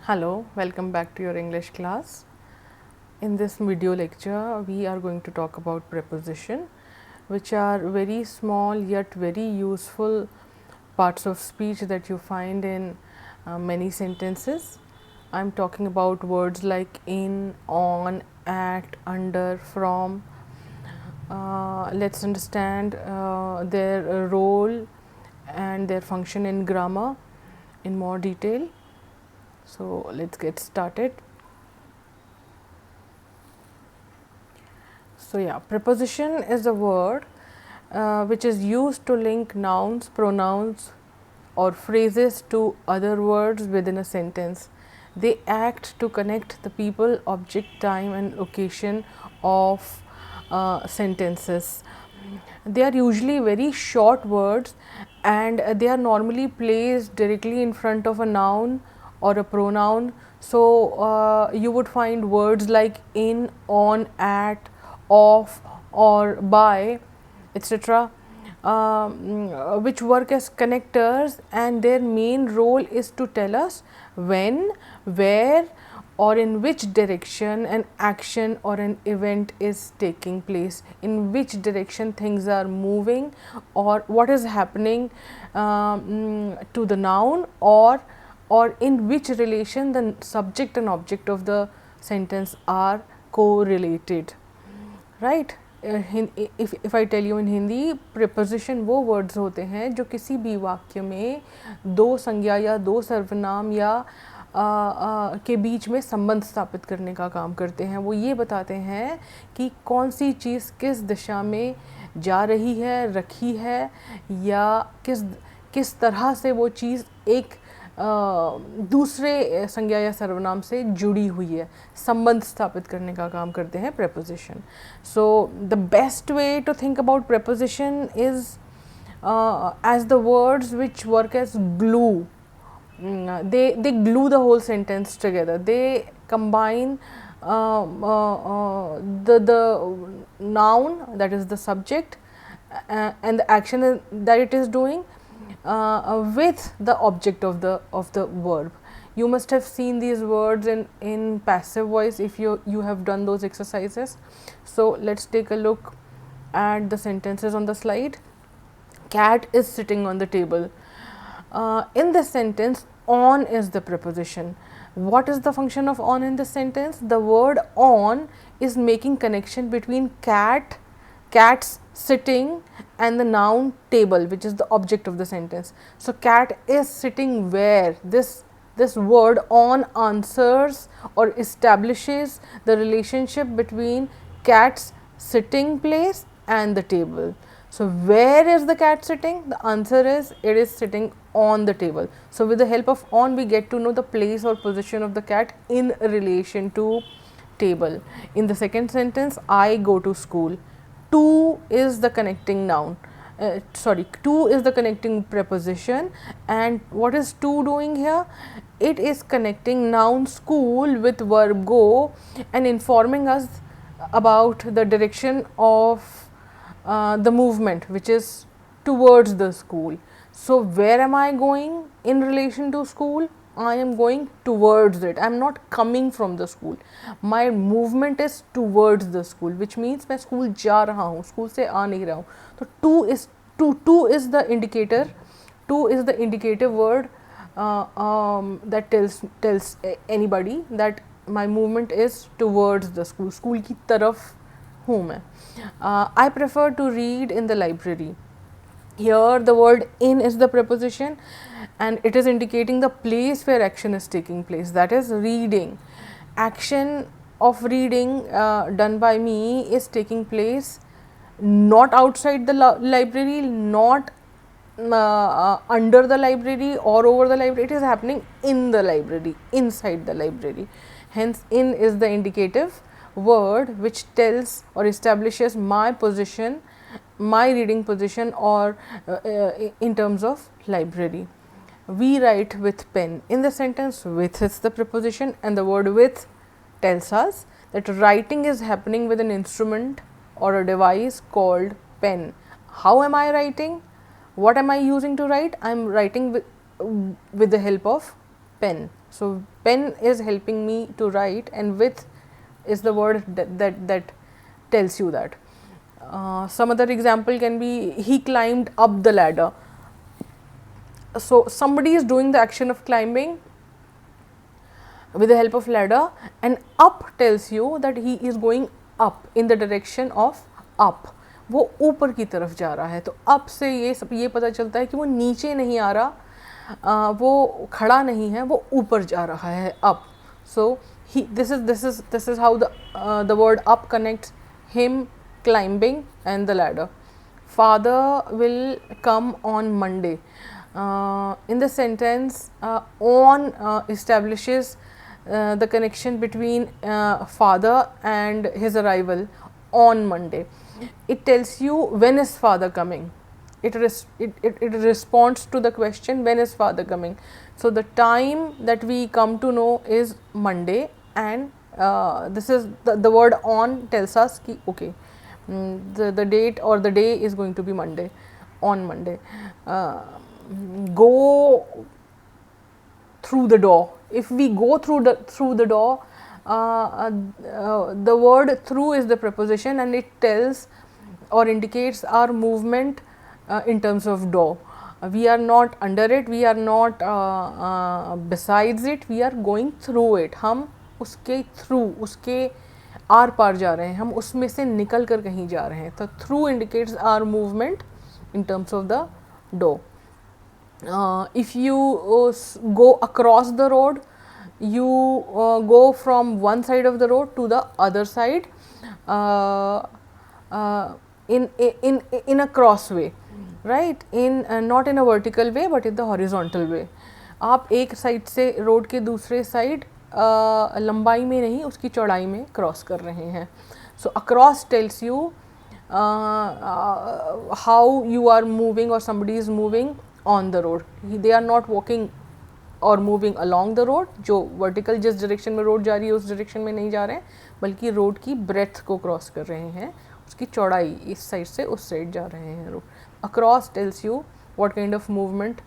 Hello, welcome back to your English class. In this video lecture, we are going to talk about preposition, which are very small yet very useful parts of speech that you find in many sentences. I am talking about words like in, on, at, under, from. Let's understand their role and their function in grammar in more detail. So, let's get started. So, yeah, preposition is a word which is used to link nouns, pronouns or phrases to other words within a sentence. They act to connect the people, object, time and location of sentences. They are usually very short words and they are normally placed directly in front of a noun or a pronoun. So, you would find words like in, on, at, of or by, etc., which work as connectors, and their main role is to tell us when, where or in which direction an action or an event is taking place, in which direction things are moving or what is happening to the noun, or in which relation the subject and object of the sentence are correlated, right? If I tell you in Hindi, preposition वो words होते हैं जो किसी भी वाक्य में दो संज्ञा या दो सर्वनाम या के बीच में संबंध स्थापित करने का काम करते हैं. वो ये बताते हैं कि कौन सी चीज़ किस दिशा में जा रही है, रखी है, या किस तरह से वो चीज़ एक दूसरे संज्ञा या सर्वनाम से जुड़ी हुई है, संबंध स्थापित करने का काम करते हैं preposition. So, the best way to think about preposition is as the words which work as glue. They glue the whole sentence together. They combine the noun, that is the subject, and the action that it is doing with the object of the verb. You must have seen these words in passive voice if you have done those exercises. So, let us take a look at the sentences on the slide. Cat is sitting on the table. In this sentence, on is the preposition. What is the function of on in this sentence? The word on is making connection between cats sitting and the noun table, which is the object of the sentence. So, cat is sitting where? This word on answers or establishes the relationship between cat's sitting place and the table. So, where is the cat sitting? The answer is it is sitting on the table. So, with the help of on, we get to know the place or position of the cat in relation to table. In the second sentence, I go to school. To is the connecting noun. To is the connecting preposition, and what is to doing here? It is connecting noun school with verb go and informing us about the direction of the movement, which is towards the school. So, where am I going in relation to school? I am going towards it. I am not coming from the school. My movement is towards the school, which means मैं school जा रहा हूँ, school से आ नहीं रहा हूँ. तो to is the indicator. To is the indicative word that tells anybody that my movement is towards the school. School की तरफ हूँ मैं. I prefer to read in the library. Here the word in is the preposition and it is indicating the place where action is taking place, that is reading. Action of reading done by me is taking place not outside the library, not under the library or over the library. It is happening in the library, inside the library. Hence, in is the indicative word which tells or establishes my position, my reading position, or in terms of library. We write with pen. In the sentence, with is the preposition and the word with tells us that writing is happening with an instrument or a device called pen. How am I writing? What am I using to write? I am writing with the help of pen. So pen is helping me to write, and with is the word that tells you that. Some other example can be he climbed up the ladder. So somebody is doing the action of climbing with the help of ladder, and up tells you that he is going up in the direction of up. वो ऊपर की तरफ जा रहा है. तो up से ये पता चलता है कि वो नीचे नहीं आ रहा, वो खड़ा नहीं है, वो ऊपर जा रहा है, up. So this is how the word up connects him climbing and the ladder. Father will come on Monday. In the sentence, on establishes the connection between father and his arrival on Monday. It tells you when is father coming. It responds to the question when is father coming. So the time that we come to know is Monday, and this is the word on tells us ki okay, the date or the day is going to be Monday, on Monday. Go through the door. If we go through the door, the word through is the preposition, and it tells or indicates our movement in terms of door. We are not under it, we are not besides it, we are going through it. हम उसके through, उसके are पार जा रहे हैं, हम उसमें से निकल कर कहीं जा रहे हैं. तो through indicates our movement in terms of the door. If you go across the road, you go from one side of the road to the other side in a cross way, right? Not in a vertical way but in the horizontal way. आप एक side से road के दूसरे side लंबाई में नहीं, उसकी चौड़ाई में क्रॉस कर रहे हैं. So across tells you how you are moving or somebody is moving on the road. They are not walking और मूविंग अलॉन्ग द रोड, जो वर्टिकल जिस डायरेक्शन में रोड जा रही है उस डायरेक्शन में नहीं जा रहे हैं, बल्कि रोड की ब्रेथ को क्रॉस कर रहे हैं, उसकी चौड़ाई इस साइड से उस साइड जा रहे हैं road. Across tells you what kind of movement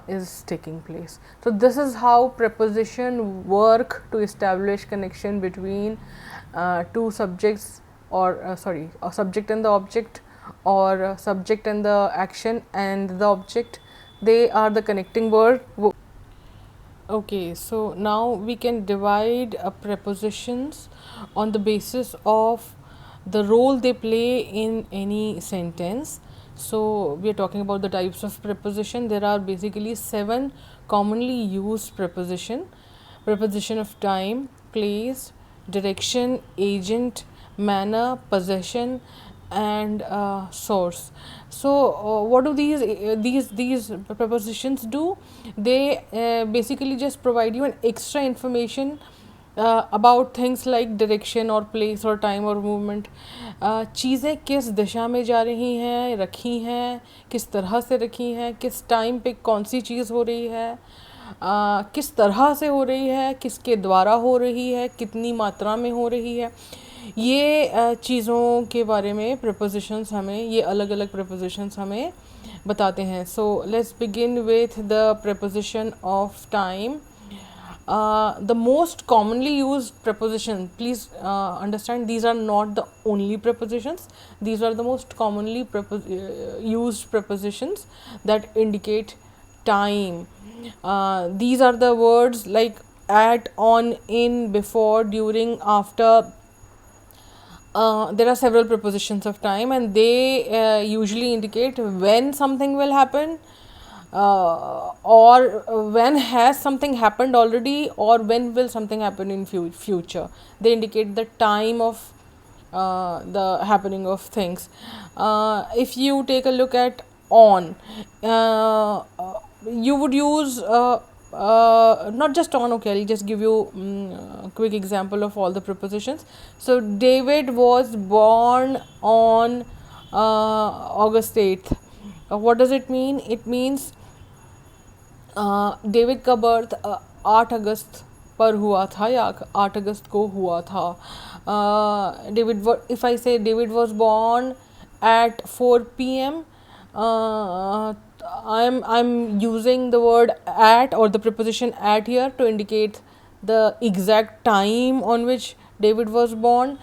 is taking place. So this is how preposition work to establish connection between two subjects, or a subject and the object, or subject and the action and the object. They are the connecting word. Okay, so now we can divide prepositions on the basis of the role they play in any sentence. So we are talking about the types of preposition. There are basically 7 commonly used preposition: preposition of time, place, direction, agent, manner, possession, and source. So what do these prepositions do? They basically just provide you an extra information about things like direction or place or time or movement. चीज़ें किस दिशा में जा रही हैं, रखी हैं, किस तरह से रखी हैं, किस टाइम पे कौन सी चीज़ हो रही है, किस तरह से हो रही है, किसके द्वारा हो रही है, कितनी मात्रा में हो रही है, ये चीज़ों के बारे में prepositions हमें, ये अलग अलग prepositions हमें बताते हैं. So let's begin with the preposition of time. The most commonly used preposition, please understand, these are not the only prepositions, these are the most commonly used prepositions that indicate time. These are the words like at, on, in, before, during, after. There are several prepositions of time, and they usually indicate when something will happen, or when has something happened already, or when will something happen in future. They indicate the time of the happening of things. If you take a look at on, you would use not just on. Okay, I'll just give you a quick example of all the prepositions. So David was born on August 8th. What does it mean? It means David का birth 8 अगस्त पर हुआ था या 8 अगस्त को हुआ था. If I से David was born at 4 p.m. I'm using the word at or the preposition at here to indicate the exact time on which David was born.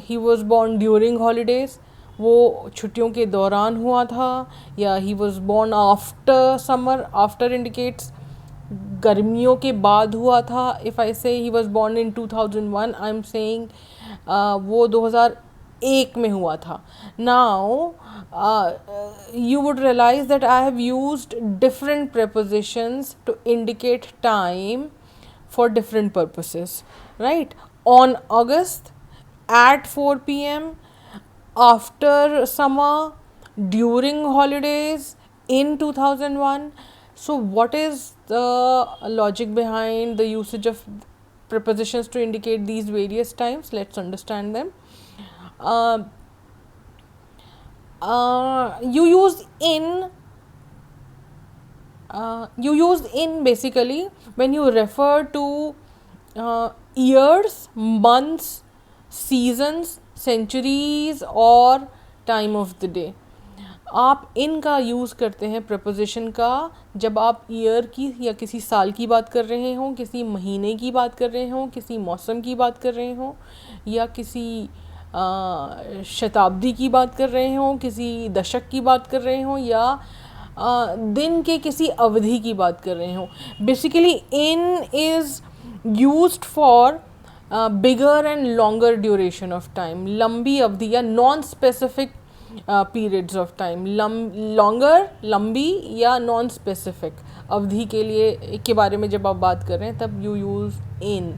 He was born during holidays. वो छुट्टियों के दौरान हुआ था, या he was born after summer. After indicates गर्मियों के बाद हुआ था. If I say he was born in 2001, I'm saying वो 2001 में हुआ था. Now you would realize that I have used different prepositions to indicate time for different purposes, right? On August, at 4 p.m., after summer, during holidays, in 2001. So what is the logic behind the usage of prepositions to indicate these various times? Let's understand them. You use in basically when you refer to years, months, seasons, centuries और time of the day. आप इन का use करते हैं preposition का जब आप year की या किसी साल की बात कर रहे हों, किसी महीने की बात कर रहे हों, किसी मौसम की बात कर रहे हों, या किसी शताब्दी की बात कर रहे हों, किसी दशक की बात कर रहे हों, या दिन के किसी अवधि की बात कर रहे हों. Basically in is used for bigger and longer duration of time. लंबी अवधि या non specific periods of time. Longer, लंबी या नॉन स्पेसिफिक अवधि के लिए के बारे में जब आप बात कर रहे हैं तब you use in.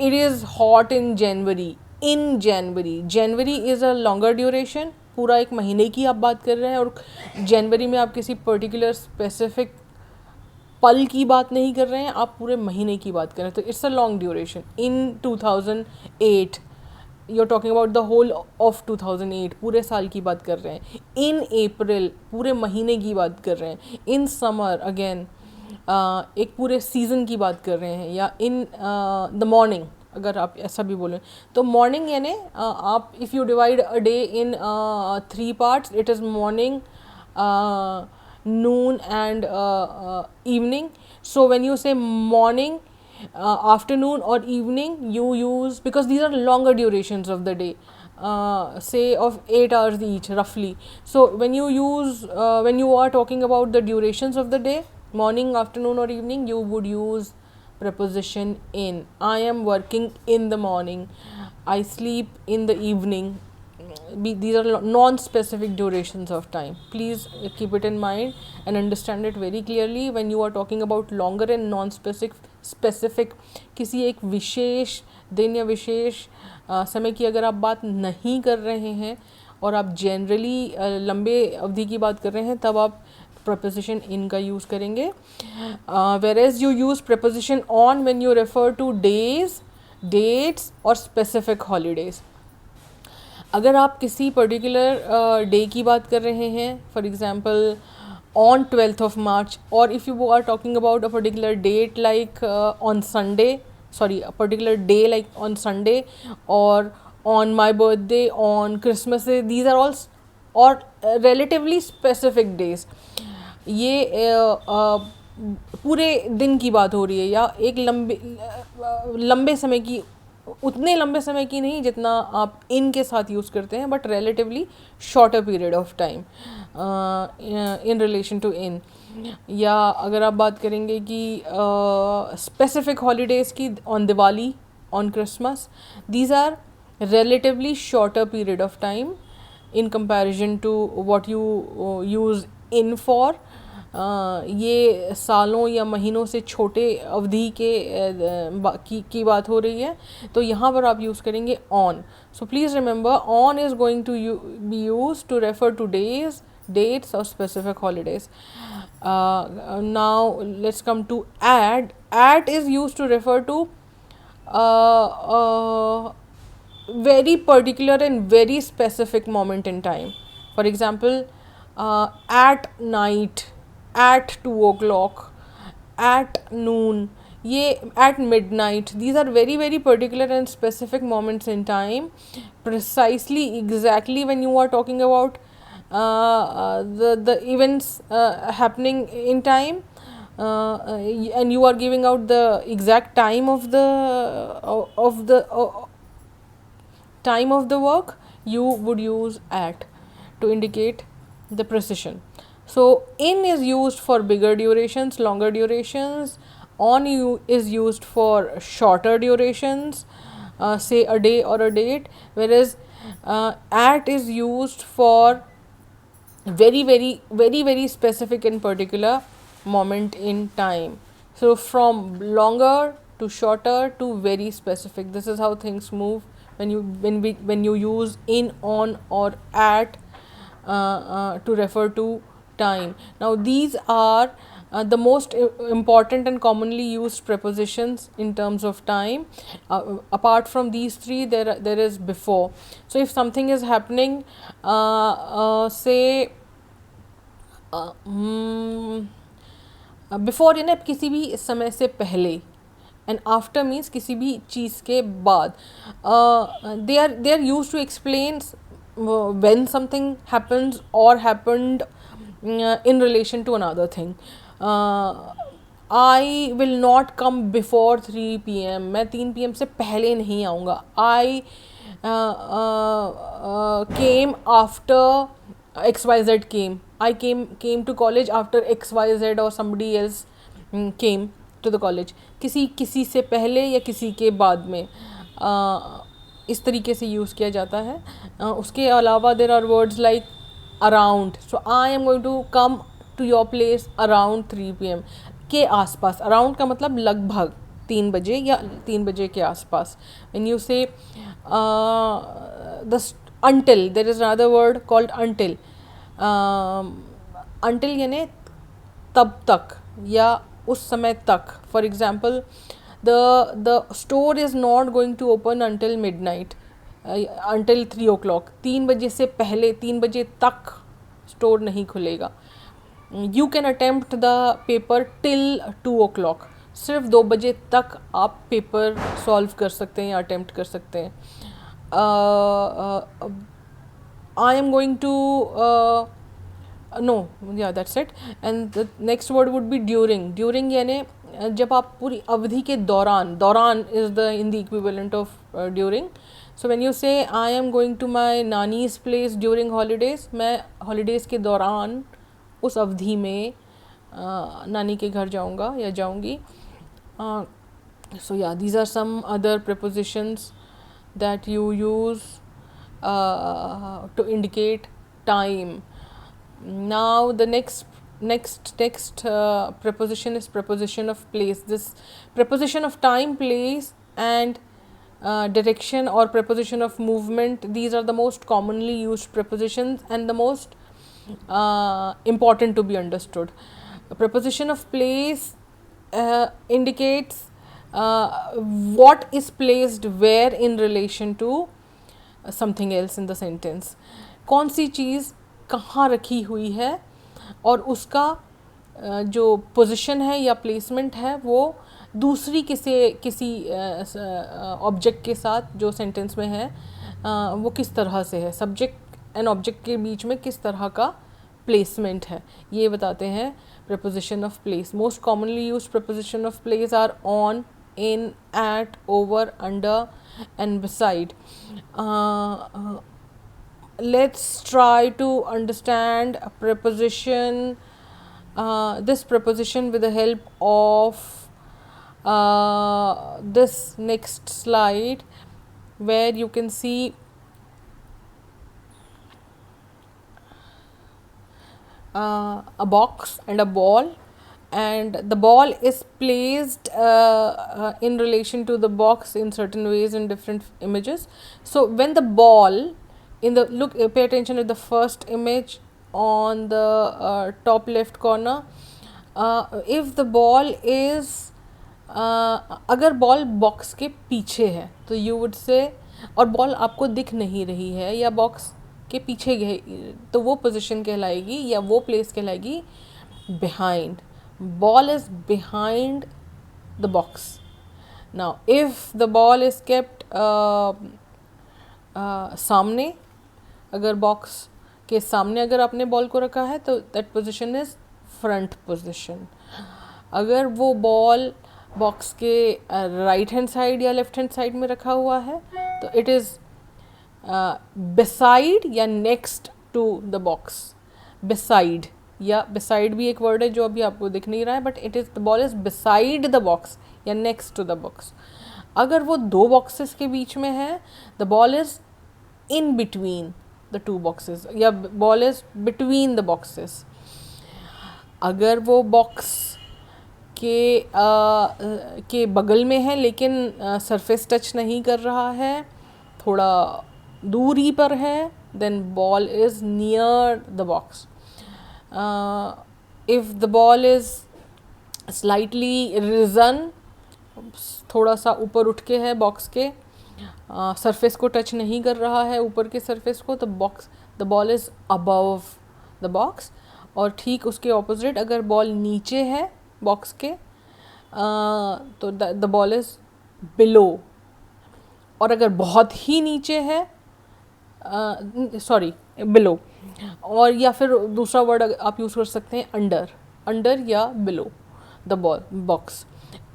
It is hot in January. In January, January is a longer duration. पूरा एक महीने की आप बात कर रहे हैं, और जनवरी में आप किसी पर्टिकुलर स्पेसिफिक पल की बात नहीं कर रहे हैं, आप पूरे महीने की बात कर रहे हैं, तो it's a long duration. In 2008 you're talking about the whole of 2008, पूरे साल की बात कर रहे हैं. इन अप्रैल, पूरे महीने की बात कर रहे हैं. इन समर, अगेन एक पूरे सीज़न की बात कर रहे हैं. या इन द मॉर्निंग, अगर आप ऐसा भी बोलें तो मॉर्निंग यानी आप if you divide a day in 3 parts, it is morning, noon and evening. So when you say morning, afternoon or evening, you use, because these are longer durations of the day, say of 8 hours each roughly. So when you use when you are talking about the durations of the day, morning, afternoon or evening, you would use preposition in. I am working in the morning, I sleep in the evening. These are non-specific durations of time. Please keep it in mind and understand it very clearly when you are talking about longer and non-specific. किसी एक विशेष दिन या विशेष समय की अगर आप बात नहीं कर रहे हैं और आप जनरली लंबे अवधि की बात कर रहे हैं, तब आप preposition in का यूज़ करेंगे. Whereas you use preposition on when you refer to days, dates और specific holidays. अगर आप किसी पर्टिकुलर डे की बात कर रहे हैं, for example on 12th of March, और if you are talking about a particular date like on Sunday, sorry a particular day like on Sunday, और on my birthday, on Christmas day, these are all और relatively specific days. ये पूरे दिन की बात हो रही है या एक लंबे समय की, उतने लंबे समय की नहीं जितना आप इन के साथ यूज़ करते हैं, but relatively shorter period of time in relation to in. या अगर आप बात करेंगे कि स्पेसिफिक हॉलीडेज़ की, on Diwali, on Christmas, these are relatively shorter period of time in comparison to what you use in for. ये सालों या महीनों से छोटे अवधि की बात हो रही है, तो यहाँ पर आप यूज़ करेंगे on. So please remember, on is going to be used to refer to days, dates or specific holidays. Now let's come to at. At is used to refer to very particular and very specific moment in time. For example, at night, at 2 o'clock, at noon, ये at midnight, these are very very particular and specific moments in time, precisely exactly when you are talking about the events happening in time, and you are giving out the exact time of the time of the work, you would use at to indicate the precision. So in is used for bigger durations, longer durations. On is used for shorter durations, say a day or a date, whereas at is used for very specific and particular moment in time. So from longer to shorter to very specific, this is how things move when you use in, on or at to refer to time. Now these are the most important and commonly used prepositions in terms of time. Apart from these three, there is before. So if something is happening, say before यानी किसी भी समय से पहले, and after means किसी भी चीज़ के बाद. They are use to explain when something happens or happened in relation to another thing. I will not come before 3 PM. मैं 3 PM से पहले नहीं आऊँगा. I came after XYZ came. I came to college after XYZ or somebody else came to the college. किसी से पहले या किसी के बाद में इस तरीके से यूज़ किया जाता है. उसके अलावा there are words like around. So I am going to come to your place around 3 PM. के आसपास. अराउंड का मतलब लगभग 3 बजे या 3 बजे के आसपास. व्हेन यू से the until, there is another word called until. Until यानी तब तक या उस समय तक. For example, the store is not going to open until midnight, until 3 o'clock. 3 बजे से पहले, 3 बजे तक स्टोर नहीं खुलेगा. You can attempt the paper till 2 o'clock. सिर्फ 2 बजे तक आप पेपर सॉल्व कर सकते हैं या अटेम्प्ट कर सकते हैं. I am going to no, yeah, that's it. And the next word would be during. During यानी जब आप पूरी अवधि के दौरान, दौरान is the in the equivalent of during. So when you say I am going to my नानी's place during holidays, मैं holidays के दौरान उस अवधि में नानी के घर जाऊँगा या जाऊँगी. So yeah, these are some other prepositions that you use to indicate time. Now the next preposition is preposition of place. This preposition of time, place and direction or preposition of movement, these are the most commonly used prepositions and the most important to be understood. A preposition of place indicates what is placed where in relation to something else in the sentence. कौन सी चीज़ कहाँ रखी हुई है और उसका जो position है या प्लेसमेंट है वो दूसरी किसी ऑब्जेक्ट के साथ जो सेंटेंस में है वो किस तरह से है. सब्जेक्ट एंड ऑब्जेक्ट के बीच में किस तरह का प्लेसमेंट है, ये बताते हैं preposition of place. Most commonly used preposition of place are on, in, at, over, under and beside. Let's try to understand a preposition, this preposition with the help of this next slide, where you can see a box and a ball, and the ball is placed in relation to the box in certain ways in different images. So when the ball in the pay attention to the first image on the top left corner. If the ball is अगर ball box के पीछे है तो you would say, और ball आपको दिख नहीं रही है या बॉक्स के पीछे गए, तो वो पोजीशन कहलाएगी या वो प्लेस कहलाएगी behind. Ball is behind the box. Now if the ball is kept सामने, अगर बॉक्स के सामने अगर आपने बॉल को रखा है तो that position is front position. अगर वो बॉल बॉक्स के राइट हैंड साइड या लेफ्ट हैंड साइड में रखा हुआ है तो इट इज़ बिसाइड या next to the box. Beside या बिसाइड भी एक वर्ड है जो अभी आपको दिख नहीं रहा है, but it is the ball is beside the box या नेक्स्ट टू द बॉक्स। अगर वो दो बॉक्सेस के बीच में है, the ball is in between the two boxes या ball is between the boxes. अगर वो बॉक्स के बगल में है लेकिन सरफेस टच नहीं कर रहा है, थोड़ा दूरी पर है, then ball is near the box. If the ball is slightly risen, थोड़ा सा ऊपर उठ के है बॉक्स के, सरफेस को टच नहीं कर रहा है ऊपर के सरफेस को, तो the ball is above the box. और ठीक उसके ऑपोजिट अगर बॉल नीचे है बॉक्स के तो द बॉल इज़ बिलो। और अगर बहुत ही नीचे है, सॉरी बिलो, और या फिर दूसरा वर्ड आप यूज़ कर सकते हैं अंडर, अंडर या below the box.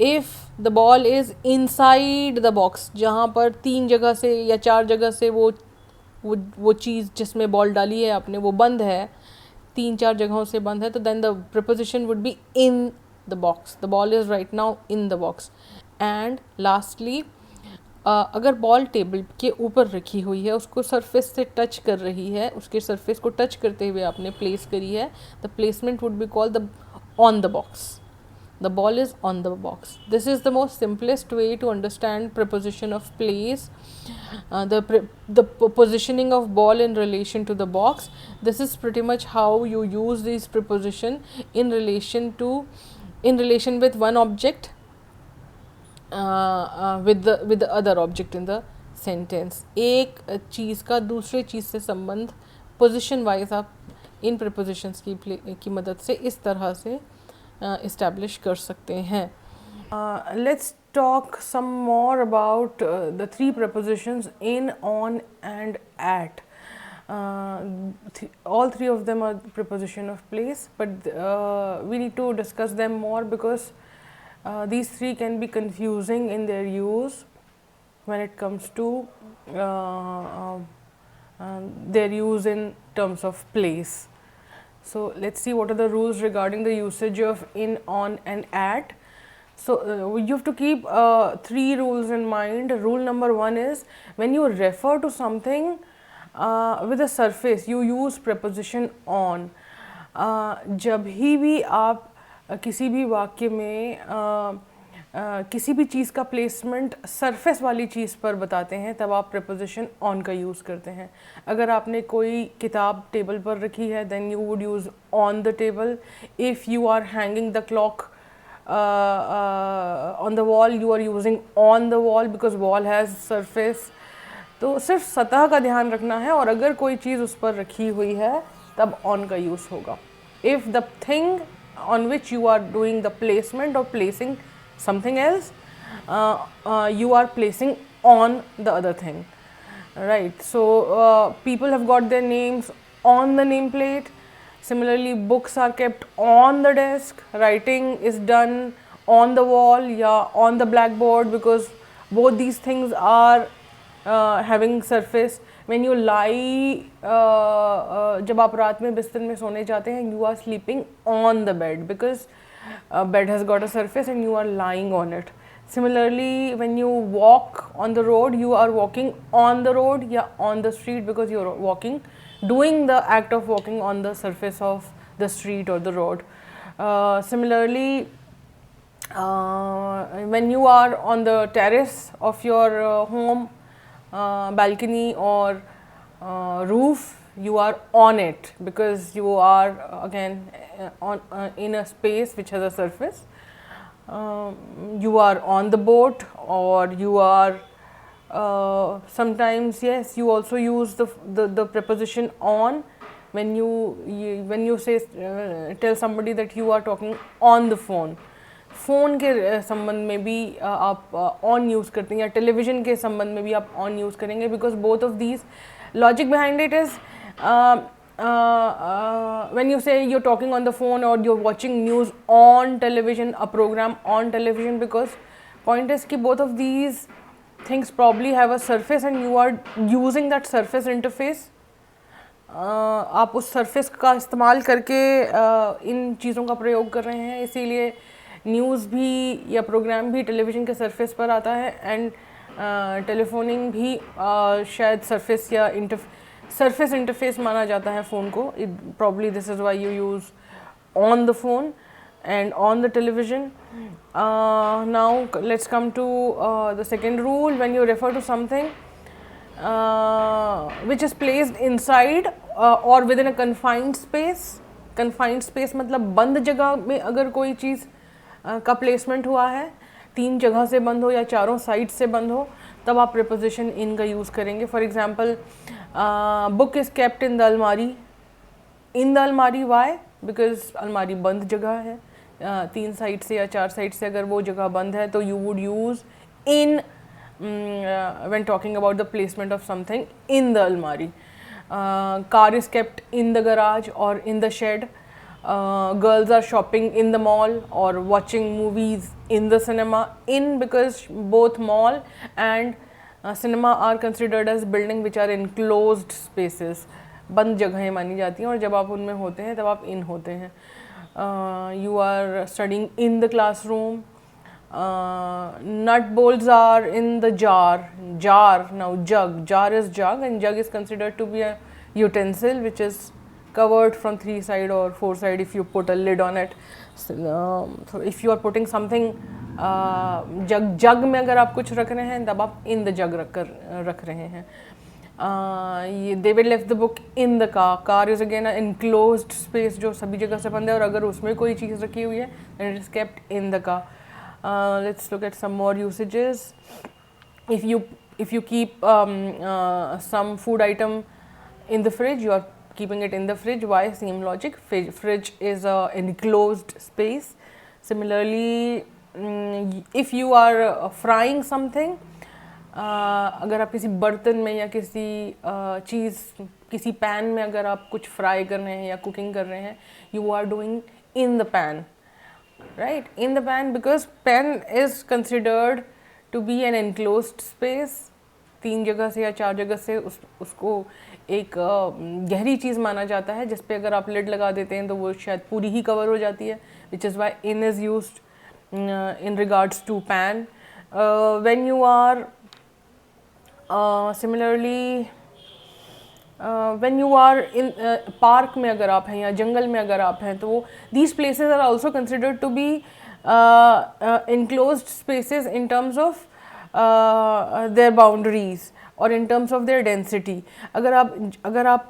If the ball is inside the box, जहाँ पर 3 जगह से या 4 जगह से वो चीज़ जिसमें बॉल डाली है आपने वो बंद है, 3-4 जगहों से बंद है, तो then the preposition would be in the box. The ball is right now in the box. And lastly, अगर बॉल टेबल के ऊपर रखी हुई है, उसको सरफेस से टच कर रही है, उसके सरफेस को टच करते हुए आपने प्लेस करी है, the placement would be called the on the box. The ball is on the box. This is the most simplest way to understand preposition of place, the positioning of ball in relation to the box. This is pretty much how you use these preposition in relation with one object, with the other object in the sentence. एक चीज़ का दूसरे चीज़ से संबंध position wise आप इन prepositions की मदद से इस तरह से establish कर सकते हैं. Let's talk some more about the 3 prepositions in, on and at. All 3 of them are preposition of place, but we need to discuss them more because these 3 can be confusing in their use when it comes to their use in terms of place. So let's see what are the rules regarding the usage of in, on and at. So you have to keep 3 rules in mind. Rule number 1 is when you refer to something with a surface, you use preposition on. जब भी आप किसी भी वाक्य में किसी भी चीज़ का प्लेसमेंट सरफेस वाली चीज़ पर बताते हैं तब आप preposition on का यूज़ करते हैं. अगर आपने कोई किताब टेबल पर रखी है then you would use on the table. If you are hanging the clock on the wall, you are using on the wall because wall has surface. तो सिर्फ सतह का ध्यान रखना है और अगर कोई चीज़ उस पर रखी हुई है तब on का यूज़ होगा. If the thing on which you are doing the placement or placing something else, you are placing on the other thing, right? So people have got their names on the nameplate. Similarly, books are kept on the desk, writing is done on the wall, yeah, on the blackboard, because both these things are having surface. When you lie, जब आप रात में बिस्तर में सोने जाते हैं, you are sleeping on the bed because bed has got a surface and you are lying on it. Similarly, when you walk on the road, you are walking on the road, yeah, on the street, because you are walking, doing the act of walking on the surface of the street or the road. Similarly, when you are on the terrace of your home, balcony or roof, you are on it because you are again in a space which has a surface. You are on the boat, or you are sometimes, yes, you also use the preposition on when you say tell somebody that you are talking on the phone. Phone के संबंध में भी आप on use करते हैं या television के संबंध में भी आप ऑन यूज़ करेंगे because both of these, logic behind it is when you say you're talking on the phone or you're watching news on television, a program on television, because point is कि both of these things probably have a surface and you are using that surface interface. आप उस surface का इस्तेमाल करके इन चीज़ों का प्रयोग कर रहे हैं, इसीलिए न्यूज़ भी या प्रोग्राम भी टेलीविज़न के सरफेस पर आता है, एंड टेलीफोनिंग भी शायद सरफेस या सरफेस इंटरफेस माना जाता है फ़ोन को. Probably this is why you use on the phone and on the television. Now let's come to the second rule. When you refer to something which is placed inside or within a confined space, confined space मतलब बंद जगह में अगर कोई चीज़ का placement हुआ है, 3 जगह से बंद हो या चारों साइड से बंद हो, तब आप preposition in का यूज़ करेंगे. For example book is kept in the अलमारी. in the अलमारी, why? बिकॉज अलमारी बंद जगह है, 3 साइड से या 4 साइड से अगर वो जगह बंद है तो you would use in when talking about the placement of something in the almari. Car is kept in the garage or in the shed. Girls are shopping in the mall or watching movies in the cinema. In because both mall and cinema are considered as building which are enclosed spaces. बंद जगहें मानी जाती हैं और जब आप उनमें होते हैं तब आप इन होते हैं. You are studying in the classroom. Nut bolts are in the jar. Jar, now jug. Jar is jug and jug is considered to be a utensil which is covered from 3 side or 4 side if you put a lid on it. So if you are putting something jug में अगर आप कुछ रख रहे हैं तब आप in the jug रख रहे हैं. David left the book in the car. Car is again an enclosed space जो सभी जगह से बंद है और अगर उसमें कोई चीज़ रखी हुई है then it is kept in the car. Let's look at some more usages. If you keep some food item in the fridge, you are keeping it in the fridge. Why? Same logic. Fridge is a enclosed space. Similarly, if you are frying something, अगर आप किसी बर्तन में या किसी चीज़ किसी pan में अगर आप कुछ फ्राई कर रहे हैं या कुकिंग कर रहे हैं, you are doing in the pan. Right, in the pan because pan is considered to be an enclosed space. 3 जगह से या 4 जगह से उसको एक गहरी चीज़ माना जाता है जिस पे अगर आप लिड लगा देते हैं तो वो शायद पूरी ही कवर हो जाती है, which is why in is used in regards to pan. When you are similarly when you are in park में अगर आप हैं या जंगल में अगर आप हैं तो these places are also considered to be enclosed spaces in terms of their boundaries और in terms of their density. अगर आप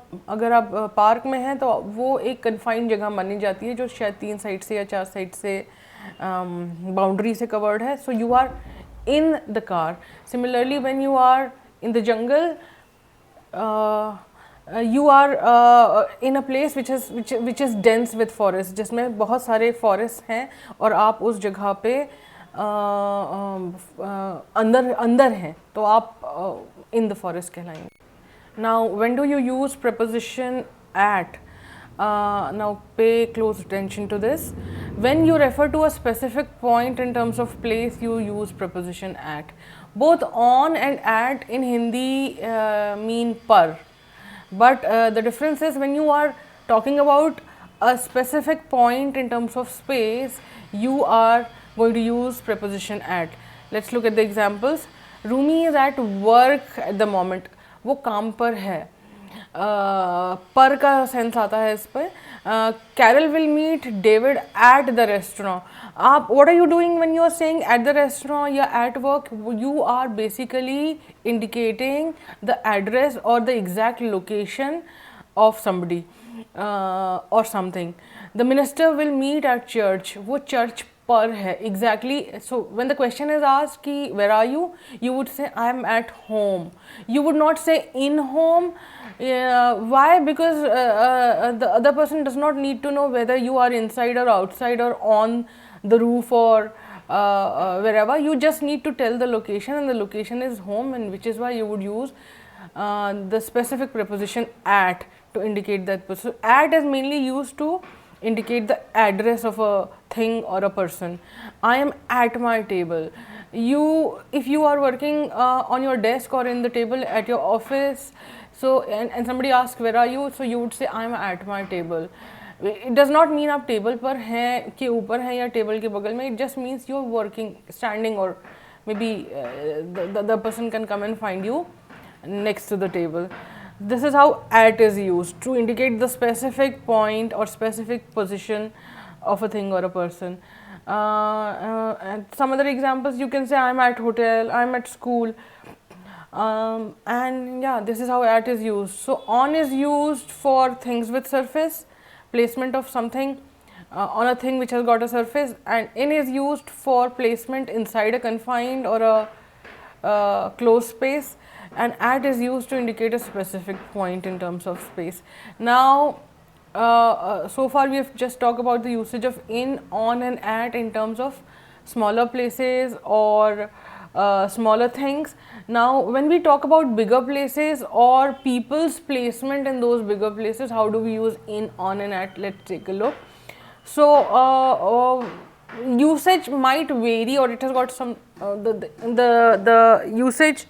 पार्क में हैं तो वो एक confined जगह मानी जाती है जो शायद 3 साइड से या 4 साइड से बाउंड्री से कवर्ड है. So you are in the car. Similarly, when you are in the jungle, you are in a place which is dense with forest, जिसमें बहुत सारे forest हैं और आप उस जगह पे अंदर हैं तो आप in the forest कहलाएंगे. Now, when do you use preposition at? Now pay close attention to this. When you refer to a specific point in terms of place, you use preposition at. Both on and at in Hindi mean par, but the difference is when you are talking about a specific point in terms of space, you are going to use preposition at. Let's look at the examples. Rumi is at work at the moment. वो काम पर है. पर का sense आता है इस पर. Carol will meet David at the restaurant. What are you doing when you are saying at the restaurant या at work? You are basically indicating the address or the exact location of somebody or something. The minister will meet at church. वो church पर है exactly. So when the question is asked कि where are you, you would say I am at home. You would not say in home. Why? Because the other person does not need to know whether you are inside or outside or on the roof or wherever. You just need to tell the location and the location is home, and which is why you would use the specific preposition at to indicate that person. So at is mainly used to indicate the address of a thing or a person. I am at my table. If you are working on your desk or in the table at your office, so and somebody asks where are you, so you would say I am at my table. It does not mean आप table पर हैं के ऊपर हैं या table के बगल में. It just means you're working, standing, or maybe the person can come and find you next to the table. This is how at is used to indicate the specific point or specific position of a thing or a person. And some other examples, you can say I'm at hotel, I'm at school, and yeah, this is how at is used. So on is used for things with surface, placement of something on a thing which has got a surface, and in is used for placement inside a confined or a closed space, and at is used to indicate a specific point in terms of space. Now so far we have just talked about the usage of in, on and at in terms of smaller places or smaller things. Now when we talk about bigger places or people's placement in those bigger places, how do we use in, on and at? Let's take a look. So usage might vary, or it has got some the usage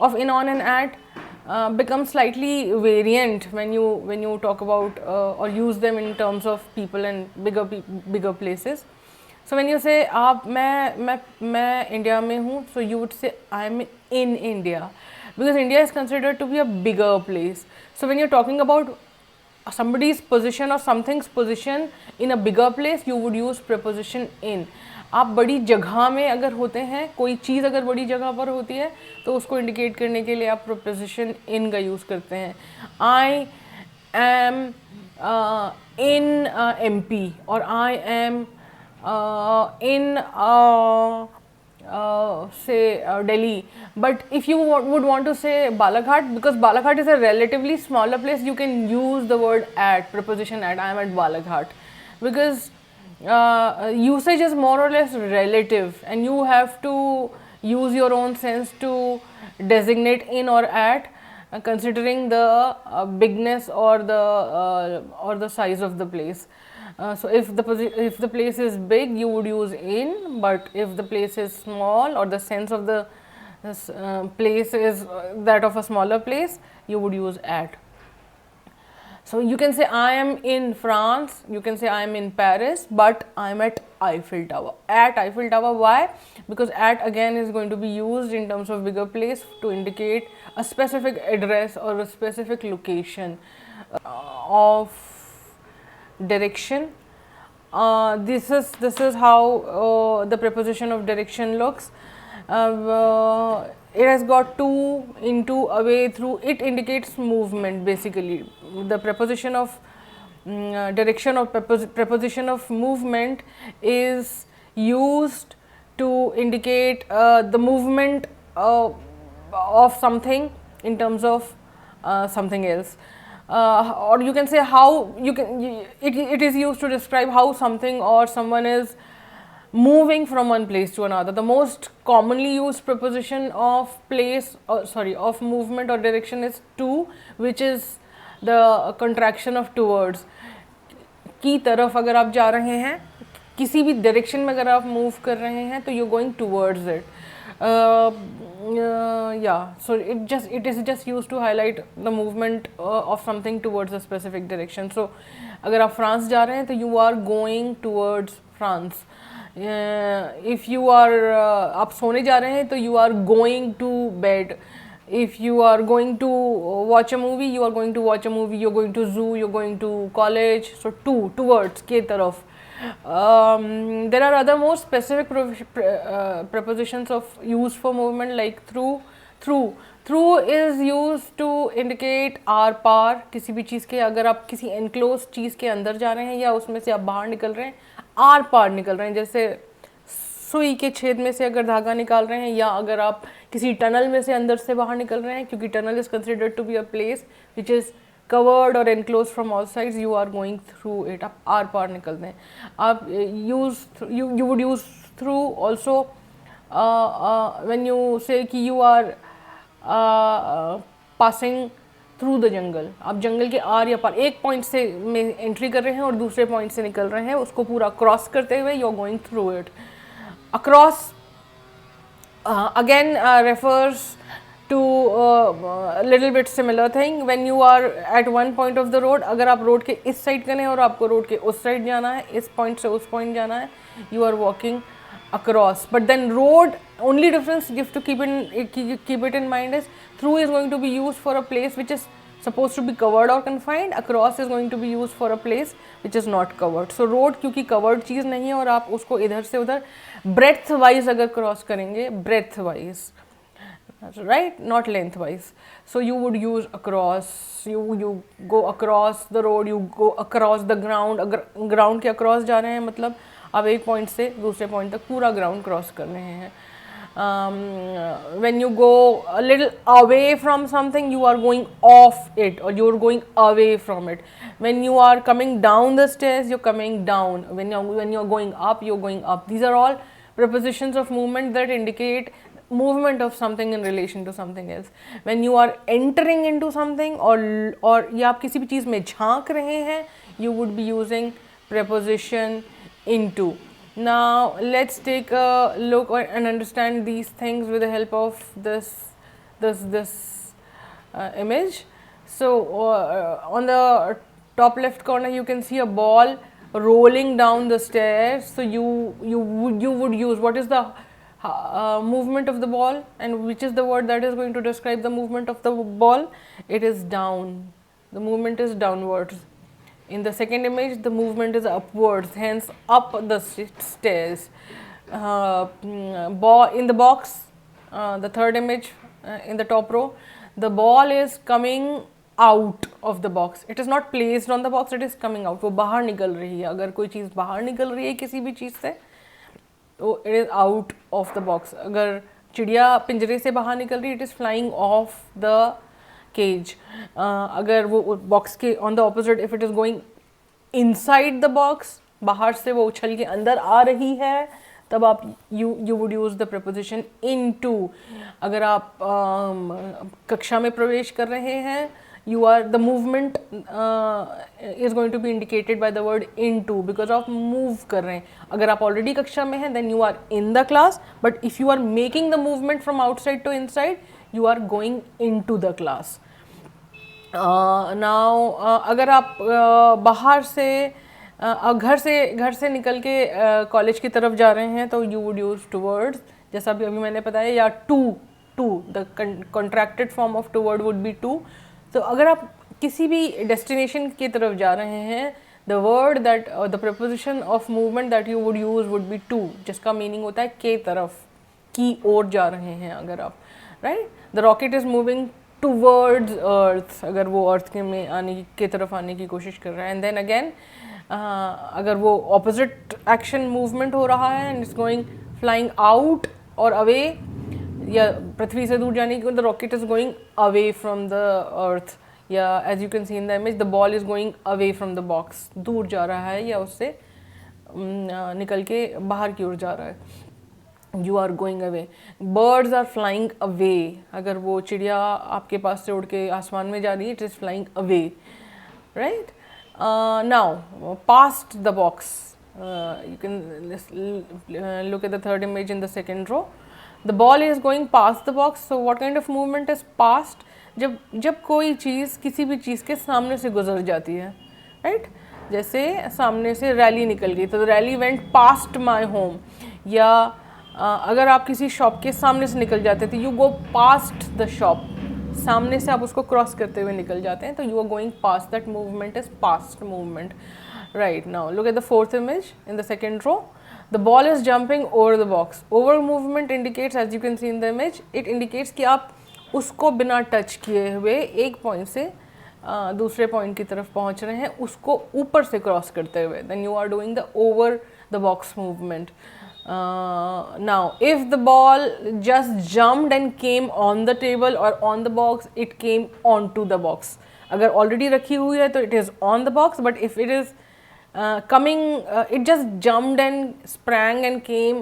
of in, on and at becomes slightly variant when you talk about or use them in terms of people and bigger places. So when you say आप मैं India में हूँ, so you would say I am in India, because India is considered to be a bigger place. So when you're talking about somebody's position or something's position in a bigger place, you would use preposition in. आप बड़ी जगह में अगर होते हैं, कोई चीज़ अगर बड़ी जगह पर होती है तो उसको इंडिकेट करने के लिए आप preposition in का यूज़ करते हैं. I am in MP, or I am in say Delhi. But if you would want to say Balaghat, because Balaghat is a relatively smaller place, you can use the word at, preposition at. I am at Balaghat, because usage is more or less relative, and you have to use your own sense to designate in or at, considering the bigness or the size of the place. So if the place is big, you would use in, but if the place is small or the sense of the place is that of a smaller place, you would use at. So you can say I am in France, you can say I am in Paris, but I am at Eiffel Tower. At Eiffel Tower, why? Because at again is going to be used in terms of bigger place to indicate a specific address or a specific location of direction. This is how the preposition of direction looks. It has got to, into, away, through. It indicates movement basically. The preposition of direction or preposition of movement is used to indicate the movement of something in terms of something else. Or you can say how it is used to describe how something or someone is moving from one place to another. The most commonly used preposition of place, of movement or direction is to, which is the contraction of towards. की तरफ अगर आप जा रहे हैं, किसी भी direction में अगर आप मूव कर रहे हैं, तो you going towards it. Yeah, so it is just used to highlight the movement of something towards a specific direction. So अगर आप फ्रांस जा रहे हैं तो you are going towards France. If you are आप सोने जा रहे हैं तो you are going to bed. If you are going to watch a movie, you are going to watch a movie. You're going to zoo, you're going to college. So towards के तरफ. There are other more specific prepositions of use for movement, like through. Through is used to indicate आर पार किसी भी चीज़ के. अगर आप किसी enclosed चीज़ के अंदर जा रहे हैं या उसमें से आप बाहर निकल रहे हैं, आर पार निकल रहे हैं, जैसे सुई के छेद में से अगर धागा निकाल रहे हैं, या अगर आप किसी टनल में से अंदर से बाहर निकल रहे हैं, क्योंकि tunnel is considered to be a place which is covered or enclosed from all sides, you are going through it. आप आर पार निकलते हैं. आप you would use through also when you say कि you are passing through the jungle, आप जंगल के are या पार एक point से में एंट्री कर रहे हैं और दूसरे पॉइंट से निकल रहे हैं, उसको पूरा क्रॉस करते हुए you are going through it. Across again refers to little bit similar thing. When you are at one point of the road, अगर आप रोड के इस साइड का हैं और आपको रोड के उस साइड जाना है, इस पॉइंट से उस पॉइंट जाना है, you are walking across. But then road, only difference you have to keep it in mind is through is going to be used for a place which is supposed to be covered or confined. Across is going to be used for a place which is not covered. So road क्योंकि covered चीज़ नहीं है और आप उसको इधर से उधर breadth wise अगर cross करेंगे, breadth wise, right, not length wise. So you would use across. You go across the road, you go across the ground. अगर ground के across जा रहे हैं मतलब आप एक पॉइंट से दूसरे पॉइंट तक पूरा ग्राउंड क्रॉस कर रहे हैं. When you go a little away from something, you are going off it or you are going away from it. When you are coming down the stairs, you are coming down. When you are going up, you are going up. These are all prepositions of movement that indicate movement of something in relation to something else. When you are entering into something or या आप किसी भी चीज़ में झांक रहे हैं, you would be using preposition into. Now let's take a look and understand these things with the help of this image. So on the top left corner you can see a ball rolling down the stairs. So you would use, what is the movement of the ball and which is the word that is going to describe the movement of the ball? It is down. The movement is downwards. In the second image, the movement is upwards, hence up the stairs. In the box, the third image in the top row, the ball is coming out of the box. It is not placed on the box, it is coming out. वो बाहर निकल रही है. अगर कोई चीज़ बाहर निकल रही है किसी भी चीज़ से, तो it is out of the box. अगर चिड़िया पिंजरे से बाहर निकल रही है, it is flying off the cage. अगर वो बॉक्स के on the opposite, if it is going inside the box, बाहर से वो उछल के अंदर आ रही है, तब आप you would use the preposition into. अगर आप कक्षा में प्रवेश कर रहे हैं, you are, the movement is going to be indicated by the word into because of move कर रहे हैं. अगर आप ऑलरेडी कक्षा में हैं, then you are in the class, but if you are making the movement from outside to inside, you are going into the class. Now अगर आप बाहर से घर से निकल के कॉलेज की तरफ जा रहे हैं, तो you would use towards, जैसा भी अभी मैंने बताया, या to, the contracted form of toward would be to. तो अगर आप किसी भी डेस्टिनेशन की तरफ जा रहे हैं, the word that the preposition of movement that you would use would be to, जिसका मीनिंग होता है के तरफ, की ओर जा रहे हैं अगर आप, right? The rocket is moving towards earth, अगर वो अर्थ के में आने की तरफ आने की कोशिश कर रहा है. एंड देन अगेन अगर वो ऑपोजिट एक्शन मूवमेंट हो रहा है and it's going flying out और अवे, या पृथ्वी से दूर जाने की, the rocket is going away from the earth, या as you can see in the image the ball is going away from the box, दूर जा रहा है या उससे निकल के बाहर की ओर जा रहा है. You are going away. Birds are flying away, अगर वो चिड़िया आपके पास से उड़ के आसमान में जा रही है, it is flying away, right. Now past the box, you can look at the third image in the second row. The ball is going past the box. So what kind of movement is past? जब कोई चीज़ किसी भी चीज़ के सामने से गुजर जाती है, राइट. जैसे सामने से रैली निकल गई, तो rally went past my home. या अगर आप किसी शॉप के सामने से निकल जाते थे, you go past the shop, सामने से आप उसको क्रॉस करते हुए निकल जाते हैं, तो you are going past. That movement is past movement. Right, now look at the fourth image in the second row. The ball is jumping over the box. Over movement indicates, as you can see in the image, it indicates कि आप उसको बिना touch किए हुए एक point से दूसरे point की तरफ पहुंच रहे हैं, उसको ऊपर से क्रॉस करते हुए. Then you are doing the over the box movement. Now if the ball just jumped and came on the table or on the box, it came onto the box. अगर ऑलरेडी रखी हुई है तो it is on the box, but if it is coming, it just jumped and sprang and came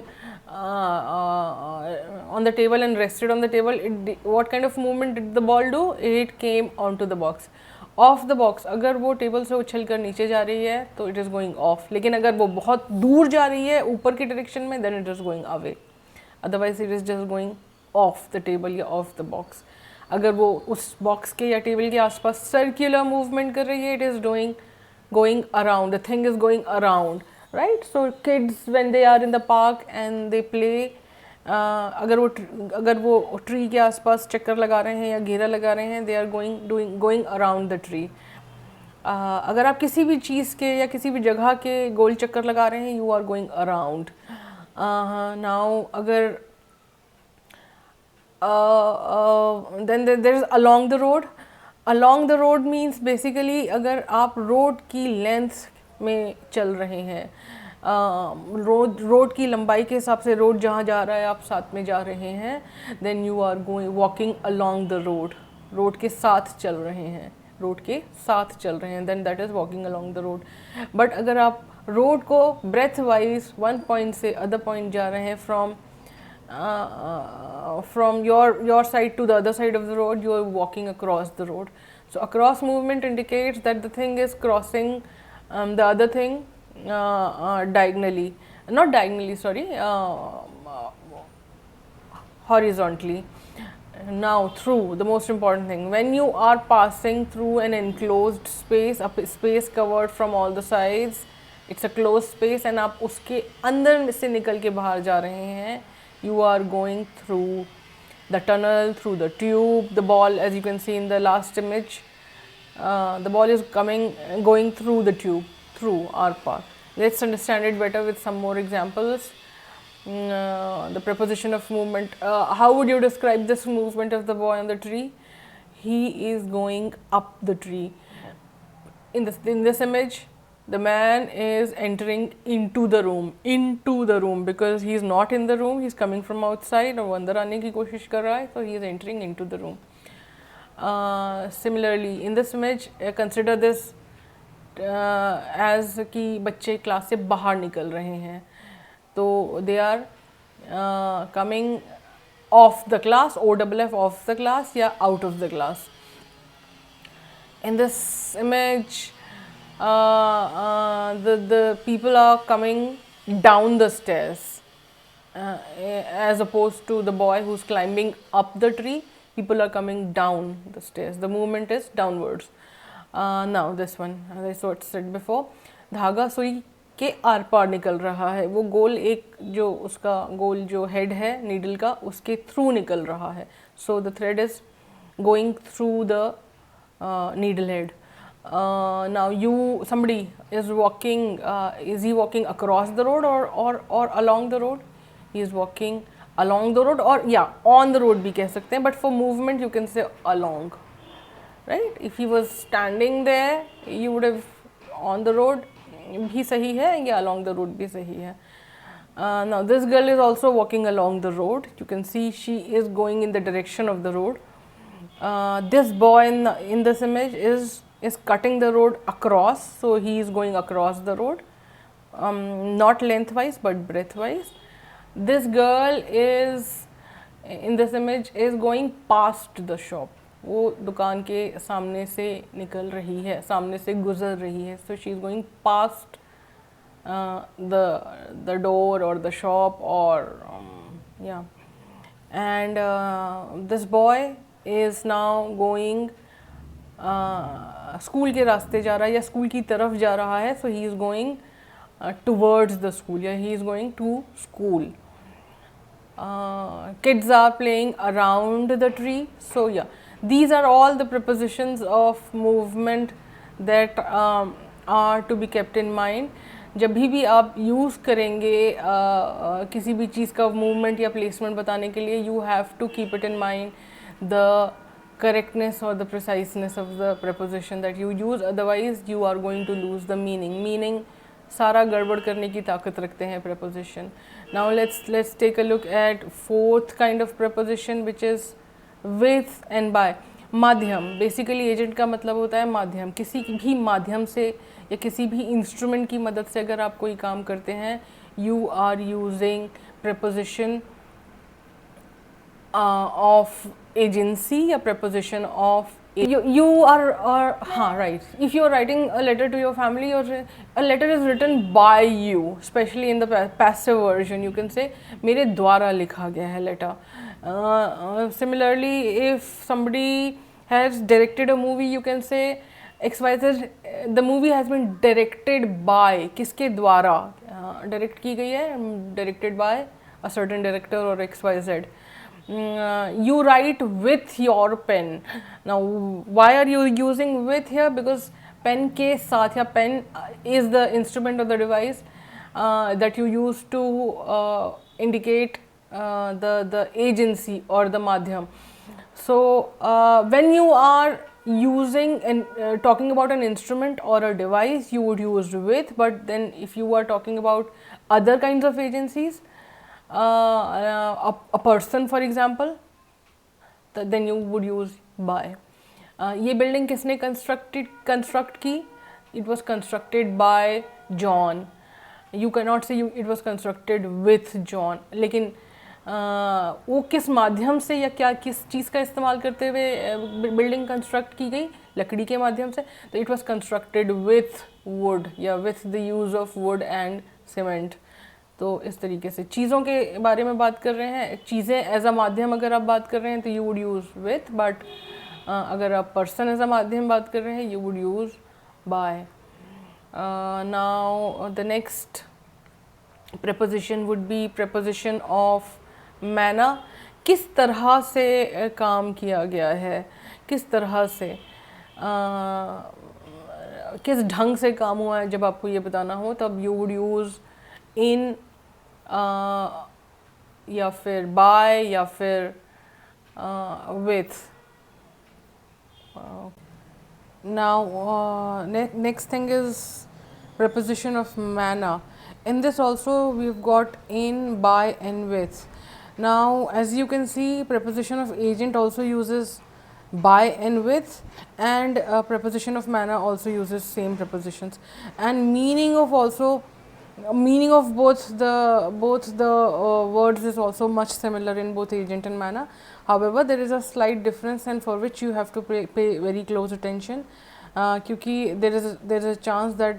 on the table and rested on the table, what kind of movement did the ball do? It came onto the box. Off the box, अगर वो table से उछल कर नीचे जा रही है तो इट इज़ गोइंग ऑफ, लेकिन अगर वो बहुत दूर जा रही है ऊपर की डायरेक्शन में, then it is going away, otherwise it is just going off the table या ऑफ द बॉक्स. अगर वो उस बॉक्स के या टेबल के आसपास सर्कुलर मूवमेंट कर रही है, it is doing going around, the thing is going around, right? So kids when they are in the park and they play, अगर वो ट्री के आसपास चक्कर लगा रहे हैं या घेरा लगा रहे हैं, they are going around the tree. अगर आप किसी भी चीज़ के या किसी भी जगह के गोल चक्कर लगा रहे हैं, you are going around. Now अगर then there is along the road. Along the road means basically अगर आप रोड की लेंथ में चल रहे हैं, रोड की लंबाई के हिसाब से रोड जहाँ जा रहा है आप साथ में जा रहे हैं, then you are walking along the road. Road के साथ चल रहे हैं, रोड के साथ चल रहे हैं, then that is walking along the road. But अगर आप रोड को breadth wise one point से other point जा रहे हैं, from your side to the other side of the road, you are walking across the road. So across movement indicates that the thing is crossing the other thing diagonally, not diagonally, sorry, horizontally. Now through, the most important thing, when you are passing through an enclosed space, a space covered from all the sides, it's a closed space, and आप उसके अंदर से निकल के बाहर जा रहे हैं, you are going through the tunnel, through the tube. The ball, as you can see in the last image, the ball is going through the tube, through our path. Let's understand it better with some more examples. The preposition of movement. How would you describe this movement of the boy on the tree? He is going up the tree. In this image, the man is entering into the room because he is not in the room, he is coming from outside और अंदर आने की कोशिश कर रहा है, so he is entering into the room. Similarly, in this image, consider this as कि बच्चे क्लास से बाहर निकल रहे हैं, तो they are coming off the class, OFF, off the class या out of the class. In this image, the people are coming down the stairs, as opposed to the boy who's climbing up the tree. People are coming down the stairs. The movement is downwards. Now this one, as I said before, धागा सुई के are पार निकल रहा है. वो गोल एक जो उसका गोल जो head है needle का, उसके through निकल रहा है. So the thread is going through the needle head. Now somebody is walking, is he walking across the road or along the road? He is walking along the road, or yeah, on the road भी कह सकते हैं, but for movement you can say along, right? If he was standing there, you would have on the road भी सही है या along the road भी सही है. Now this girl is also walking along the road. You can see she is going in the direction of the road. This boy in this image is cutting the road across, so he is going across the road, not lengthwise but breadthwise. This girl is in this image is going past the shop. वो दुकान के सामने से निकल रही है, सामने से गुजर रही है, so she is going past the door or the shop or yeah. And this boy is now going school के रास्ते जा रहा है या स्कूल की तरफ जा रहा है, so he is going towards the school, yeah, he is going to school. Kids are playing around the tree, so yeah, these are all the prepositions of movement that are to be kept in mind. जब भी आप use करेंगे किसी भी चीज़ का movement या placement बताने के लिए, you have to keep it in mind the correctness or the preciseness of the preposition that you use, otherwise you are going to lose the meaning सारा गड़बड़ करने की ताकत रखते हैं preposition. Now let's take a look at fourth kind of preposition, which is with and by. माध्यम, basically agent का मतलब होता है माध्यम. किसी भी माध्यम से या किसी भी इंस्ट्रूमेंट की मदद से अगर आप कोई काम करते हैं, you are using preposition of agency या preposition of you are हाँ right, if you are writing a letter to your family or a letter is written by you, especially in the passive version, you can say मेरे द्वारा लिखा गया है letter. Similarly, if somebody has directed a movie, you can say XYZ, the movie has been directed by, किसके द्वारा direct की गई है, directed by a certain director or XYZ. You write with your pen. Now why are you using with here? Because pen के साथ या pen is the instrument or the device that you use to indicate the agency or the madhyam. So when you are using and talking about an instrument or a device, you would use with, but then if you are talking about other kinds of agencies, a person for example, then you would use by. ये building किसने construct की? It was constructed by John. You cannot say it was constructed with John. लेकिन वो किस माध्यम से या क्या किस चीज़ का इस्तेमाल करते हुए बिल्डिंग कंस्ट्रक्ट की गई? लकड़ी के माध्यम से. तो it was constructed with wood या with the use of wood and cement. तो इस तरीके से चीज़ों के बारे में बात कर रहे हैं. चीज़ें एज अ माध्यम अगर आप बात कर रहे हैं तो you would use with, but अगर आप पर्सन एज अ माध्यम बात कर रहे हैं you would use by. Now the next preposition would be preposition of manner. किस तरह से काम किया गया है, किस तरह से किस ढंग से काम हुआ है. जब आपको ये बताना हो तब you would use in या फिर by या फिर with. Now next thing is preposition of manner. In this also we've got in, by and with. Now as you can see, preposition of agent also uses by and with, and preposition of manner also uses same prepositions, and meaning of also meaning of both the words is also much similar in both agent and manner. However, there is a slight difference, and for which you have to pay very close attention, क्योंकि there is a chance that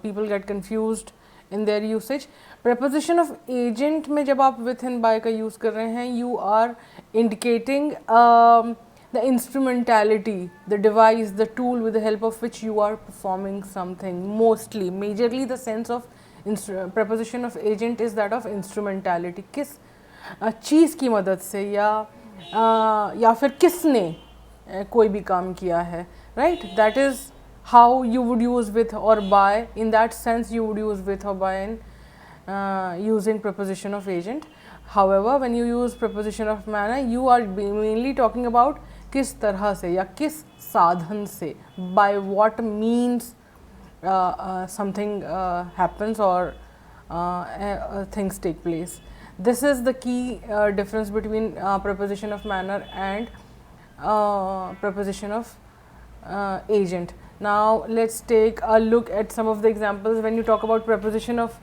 people get confused in their usage. Preposition of agent में जब आप with and by का use कर रहे हैं, you are indicating the instrumentality, the device, the tool with the help of which you are performing something. Mostly, majorly the sense of preposition of agent is that of instrumentality. किस चीज़ की मदद से या फिर किसने कोई भी काम किया है, right? That is how you would use with or by. In that sense you would use with or by in using preposition of agent. However, when you use preposition of manner, you are mainly talking about किस तरह से या किस साधन से, by what means something happens or things take place. This is the key difference between preposition of manner and preposition of agent. Now let's take a look at some of the examples. When you talk about preposition of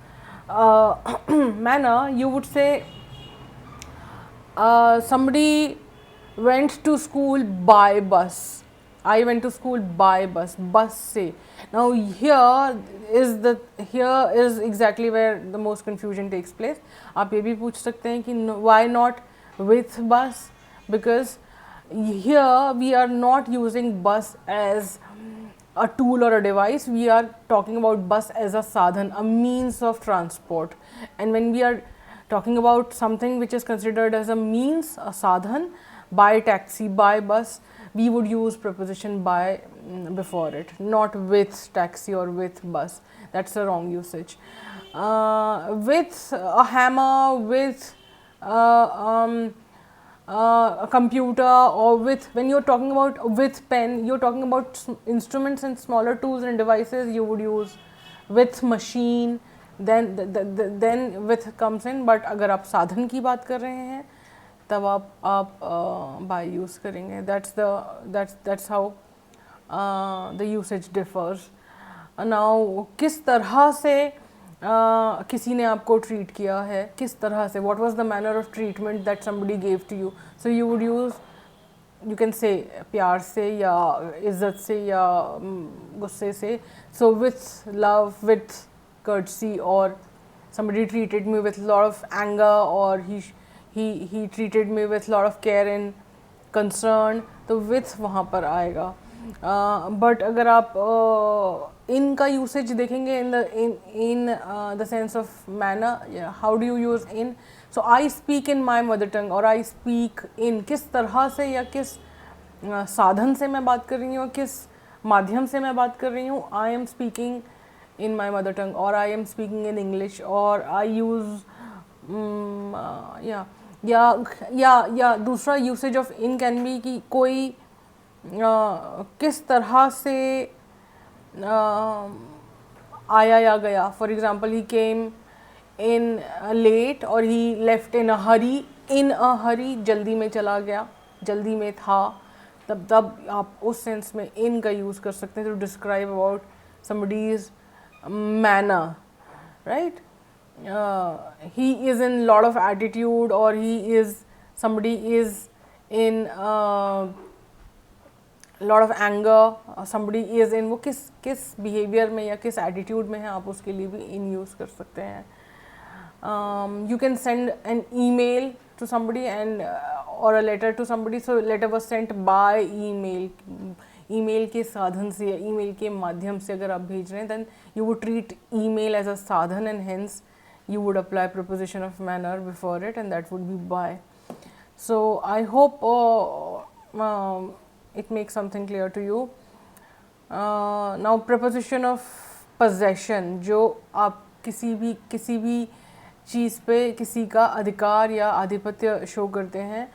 manner, you would say somebody went to school by bus. I went to school by bus. Bus से. Now here is exactly where the most confusion takes place. आप ये भी पूछ सकते हैं कि why not with bus? Because here we are not using bus as a tool or a device. We are talking about bus as a sadhan, a means of transport. And when we are talking about something which is considered as a means, a sadhan, by taxi, by bus, we would use preposition by before it, not with taxi or with bus. That's the wrong usage. With a hammer, with a computer, or with, when you're talking about with pen, you're talking about instruments and smaller tools and devices, you would use with machine, then with comes in. But अगर आप साधन की बात कर रहे हैं तब आप by use करेंगे. That's how the usage differs. Now किस तरह से किसी ने आपको ट्रीट किया है, किस तरह से, what was the manner of treatment that somebody gave to you. So you would use, you can say प्यार से या इज़्ज़त से या गुस्से से. So with love, with courtesy, or somebody treated me with lot of anger, or he treated me with lot of care and concern, तो with वहाँ पर आएगा. बट अगर आप इन का यूसेज देखेंगे इन the sense of manner, how do you use in. So I speak in my mother tongue, और I speak in, किस तरह से या किस साधन से मैं बात कर रही हूँ, किस माध्यम से मैं बात कर रही हूँ. I am speaking in my mother tongue, or I am speaking in English, or I use या दूसरा usage of in can be कि कोई किस तरह से आया या गया. For example, he came in late और ही लेफ्ट इन अ हरी. इन अ हरी, जल्दी में चला गया, जल्दी में था, तब आप उस सेंस में इन का यूज़ कर सकते हैं to describe about somebody's manner, right? He is in lot of attitude, or somebody is in lot of anger, somebody is in, वो किस behavior में या किस attitude में है, आप उसके लिए भी in use कर सकते हैं. You can send an email to somebody and or a letter to somebody. So letter was sent by email. Email के साधन से या ईमेल के माध्यम से अगर आप भेज रहे हैं, then you would treat email as a साधन, and hence you would apply preposition of manner before it, and that would be by. So I hope it makes something clear to you. Now preposition of possession, जो आप किसी भी चीज़ पे किसी का अधिकार या आधिपत्य शो करते हैं,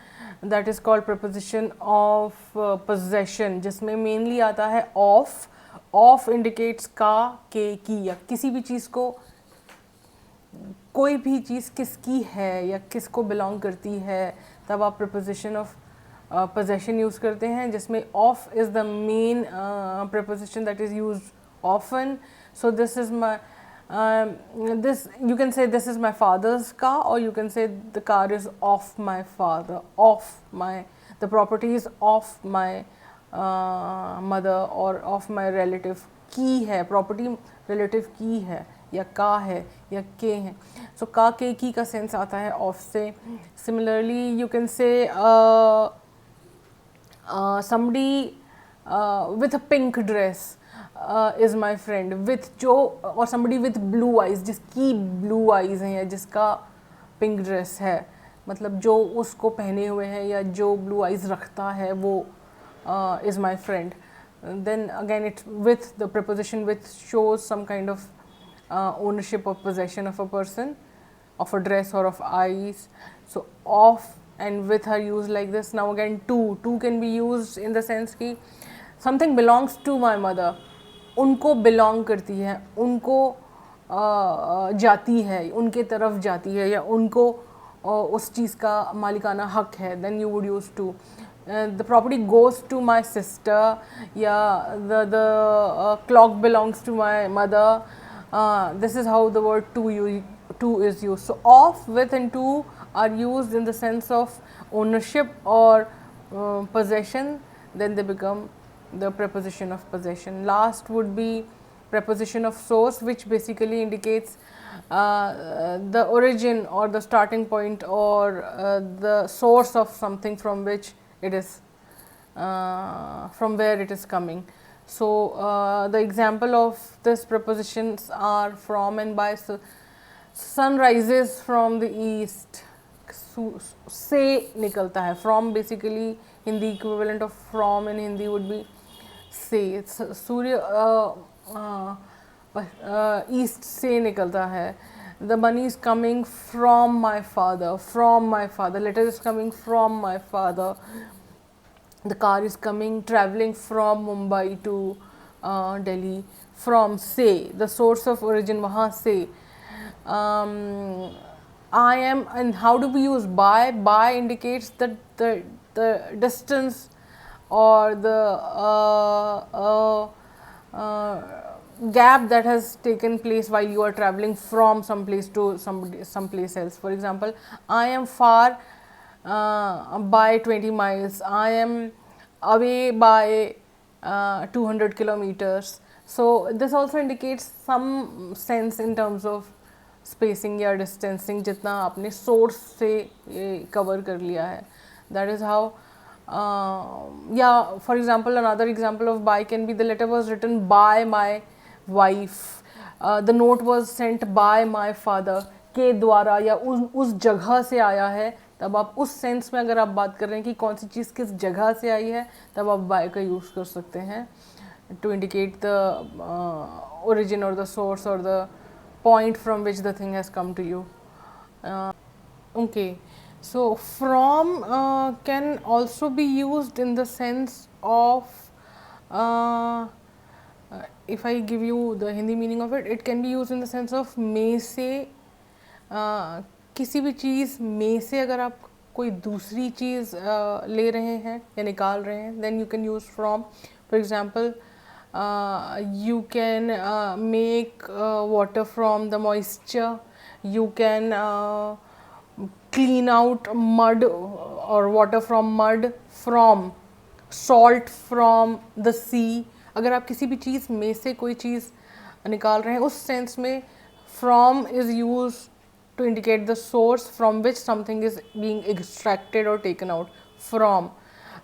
that is called preposition of possession, जिसमें मेनली आता है ऑफ. ऑफ इंडिकेट्स का, के, की, या किसी भी चीज़ को, कोई भी चीज़ किसकी है या किसको बिलोंग करती है, तब आप प्रपोजिशन ऑफ पोजेशन यूज़ करते हैं, जिसमें of is the main preposition that is used often. So this is my this, you can say this is my father's car, or you can say the car is of my father, the property is of my mother or of my relative. की है, property relative की है, या का है, या के है. So का, के, की का सेंस आता है ऑफ से. Similarly you can say somebody with a pink dress is my friend, with जो, और somebody with blue eyes, जिसकी blue eyes हैं या जिसका pink dress है, मतलब जो उसको पहने हुए हैं या जो blue eyes रखता है, वो is my friend. Then again it's with, the preposition with shows some kind of ownership or possession of a person, of a dress or of eyes. So of and with are used like this. Now again to can be used in the sense कि something belongs to my mother, उनको belong करती है, उनको जाती है, उनके तरफ जाती है, या उनको उस चीज़ का मालिकाना हक है. Then you would use to. The property goes to my sister, या the clock belongs to my mother. This is how the word to is use. So of, with and to are used in the sense of ownership or possession. Then they become the preposition of possession. Last would be preposition of source, which basically indicates the origin or the starting point, or the source of something from which it is, from where it is coming. So the example of this prepositions are from and by. So sun rises from the east, से निकलता है. From basically Hindi equivalent of from in Hindi would be से. सूर्य east से निकलता है. The money is coming from my father, from my father. Letter is coming from my father. The car is coming, traveling from Mumbai to Delhi, from से, the source of origin वहाँ से. I am, and how do we use by? By indicates that the distance or the gap that has taken place while you are traveling from some place to some place else. For example, I am far by 20 miles, I am away by 200 kilometers. So this also indicates some sense in terms of spacing या distancing जितना आपने source से ये cover कर लिया है. That is how. या for example another example of by can be the letter was written by my wife, the note was sent by my father, के द्वारा या उस जगह से आया है. तब आप उस सेंस में अगर आप बात कर रहे हैं कि कौन सी चीज़ किस जगह से आई है, तब आप बाय का यूज़ कर सकते हैं टू इंडिकेट द ओरिजिन और द सोर्स और the point from which the thing has come to you. Okay, so from can also be used in the sense of if I give you the Hindi meaning of it, it can be used in the sense of में से किसी भी चीज़ में से अगर आप कोई दूसरी चीज़ ले रहे हैं या निकाल रहे हैं, then you can use from. For example, you can make water from the moisture, you can clean out mud or water from mud, from salt from the sea. अगर आप किसी भी चीज़ में से कोई चीज़ निकाल रहे हैं, उस सेंस में from is used to indicate the source from which something is being extracted or taken out from.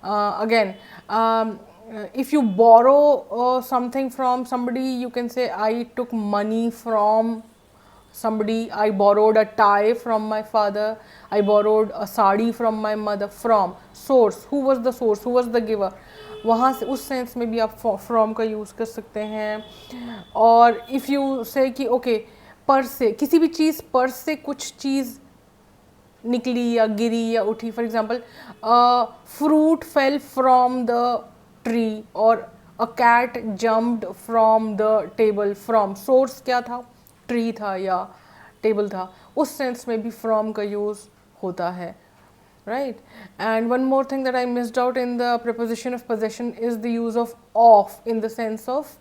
Again, if you borrow something from somebody, you can say I took money from somebody, I borrowed a tie from my father, I borrowed a sari from my mother. From source, who was the source, who was the giver, वहाँ से उस sense में भी आप from का use कर सकते हैं. और if you say कि okay, पर से किसी भी चीज़ पर से कुछ चीज़ निकली या गिरी या उठी. For example, fruit fell from the tree और a cat jumped from the table. From source क्या था, ट्री था या टेबल था. उस सेंस में भी फ्रॉम का यूज़ होता है. Right, and one more thing that I missed out in the preposition of possession is the use of in the sense of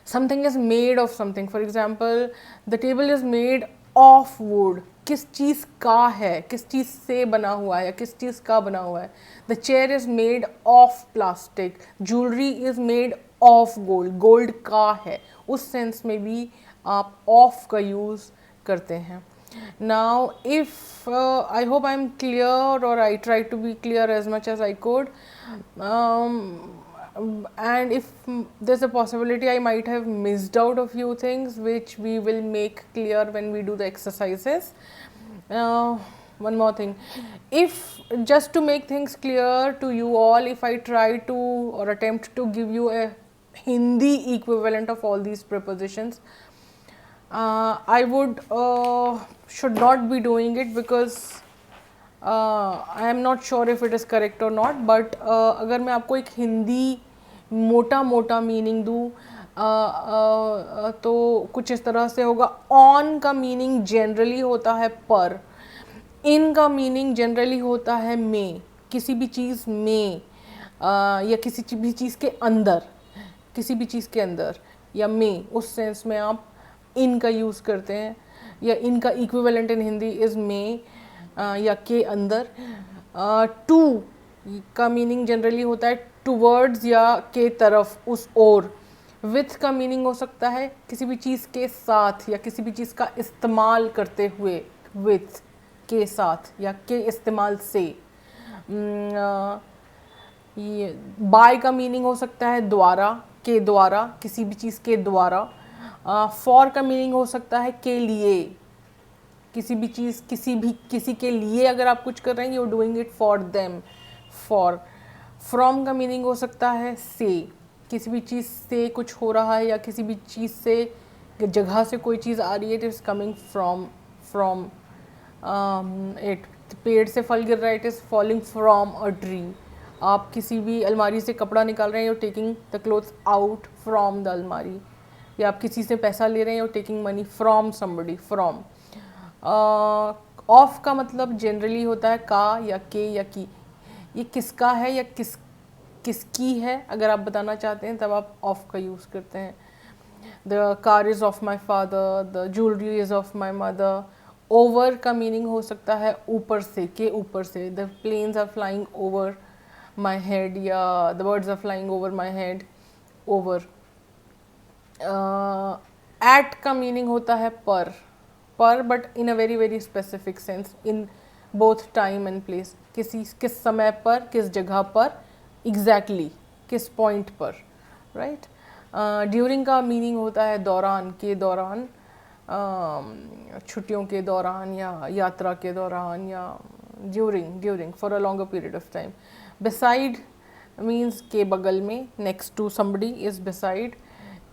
something is made of something. For example, the table is made of wood. किस चीज़ का है, किस चीज़ से बना हुआ है या किस चीज़ का बना हुआ है. The chair is made of plastic. Jewelry is made of gold. Gold का है. उस सेंस में भी आप of का यूज़ करते हैं. Now, if I hope I'm clear, or I tried to be clear as much as I could, and if there's a possibility I might have missed out a few things which we will make clear when we do the exercises. One more thing, if just to make things clear to you all, if I try to or attempt to give you a Hindi equivalent of all these prepositions, I would should not be doing it because I am not sure if it is correct or not. But अगर मैं आपको एक हिंदी मोटा मोटा meaning दूँ तो कुछ इस तरह से होगा. ऑन का मीनिंग जनरली होता है पर. इन का मीनिंग जनरली होता है में. किसी भी चीज़ में या किसी भी चीज़ के अंदर, किसी भी चीज़ के अंदर या में, उस सेंस में आप इन का यूज़ करते हैं. या इनका इक्विवेलेंट इन हिंदी इज़ में या के अंदर. टू का मीनिंग जनरली होता है टूवर्ड्स या के तरफ, उस ओर. विथ का मीनिंग हो सकता है किसी भी चीज़ के साथ या किसी भी चीज़ का इस्तेमाल करते हुए. विथ के साथ या के इस्तेमाल से. ये बाय का मीनिंग हो सकता है द्वारा, के द्वारा, किसी भी चीज़ के द्वारा. फॉर का मीनिंग हो सकता है के लिए. किसी भी चीज़ किसी के लिए अगर आप कुछ कर रहे हैं, you are doing it for them. For. From का मीनिंग हो सकता है से. किसी भी चीज़ से कुछ हो रहा है या किसी भी चीज़ से जगह से कोई चीज़ आ रही है, it is coming from it. पेड़ से फल गिर रहा है, it is falling from a tree. आप किसी भी अलमारी से कपड़ा निकाल रहे हैं, you are taking the clothes out from the अलमारी. या आप किसी से पैसा ले रहे हैं, you are taking money from somebody. From. Off का मतलब जनरली होता है का या के या की. ये किसका है या किसकी है अगर आप बताना चाहते हैं, तब आप ऑफ का यूज़ करते हैं. The car is of my father, the jewellery is of my mother. Over का मीनिंग हो सकता है ऊपर से, के ऊपर से, the planes are flying over my head, या the birds are flying over my head, over. At का मीनिंग होता है पर but in a very very specific sense, in both time and place, किस समय पर, किस जगह पर, एग्जैक्टली किस पॉइंट पर, राइट। ड्यूरिंग का मीनिंग होता है दौरान, के दौरान, छुट्टियों के दौरान या यात्रा के दौरान, या during for a longer period of time. Beside means के बगल में, next to, somebody is beside.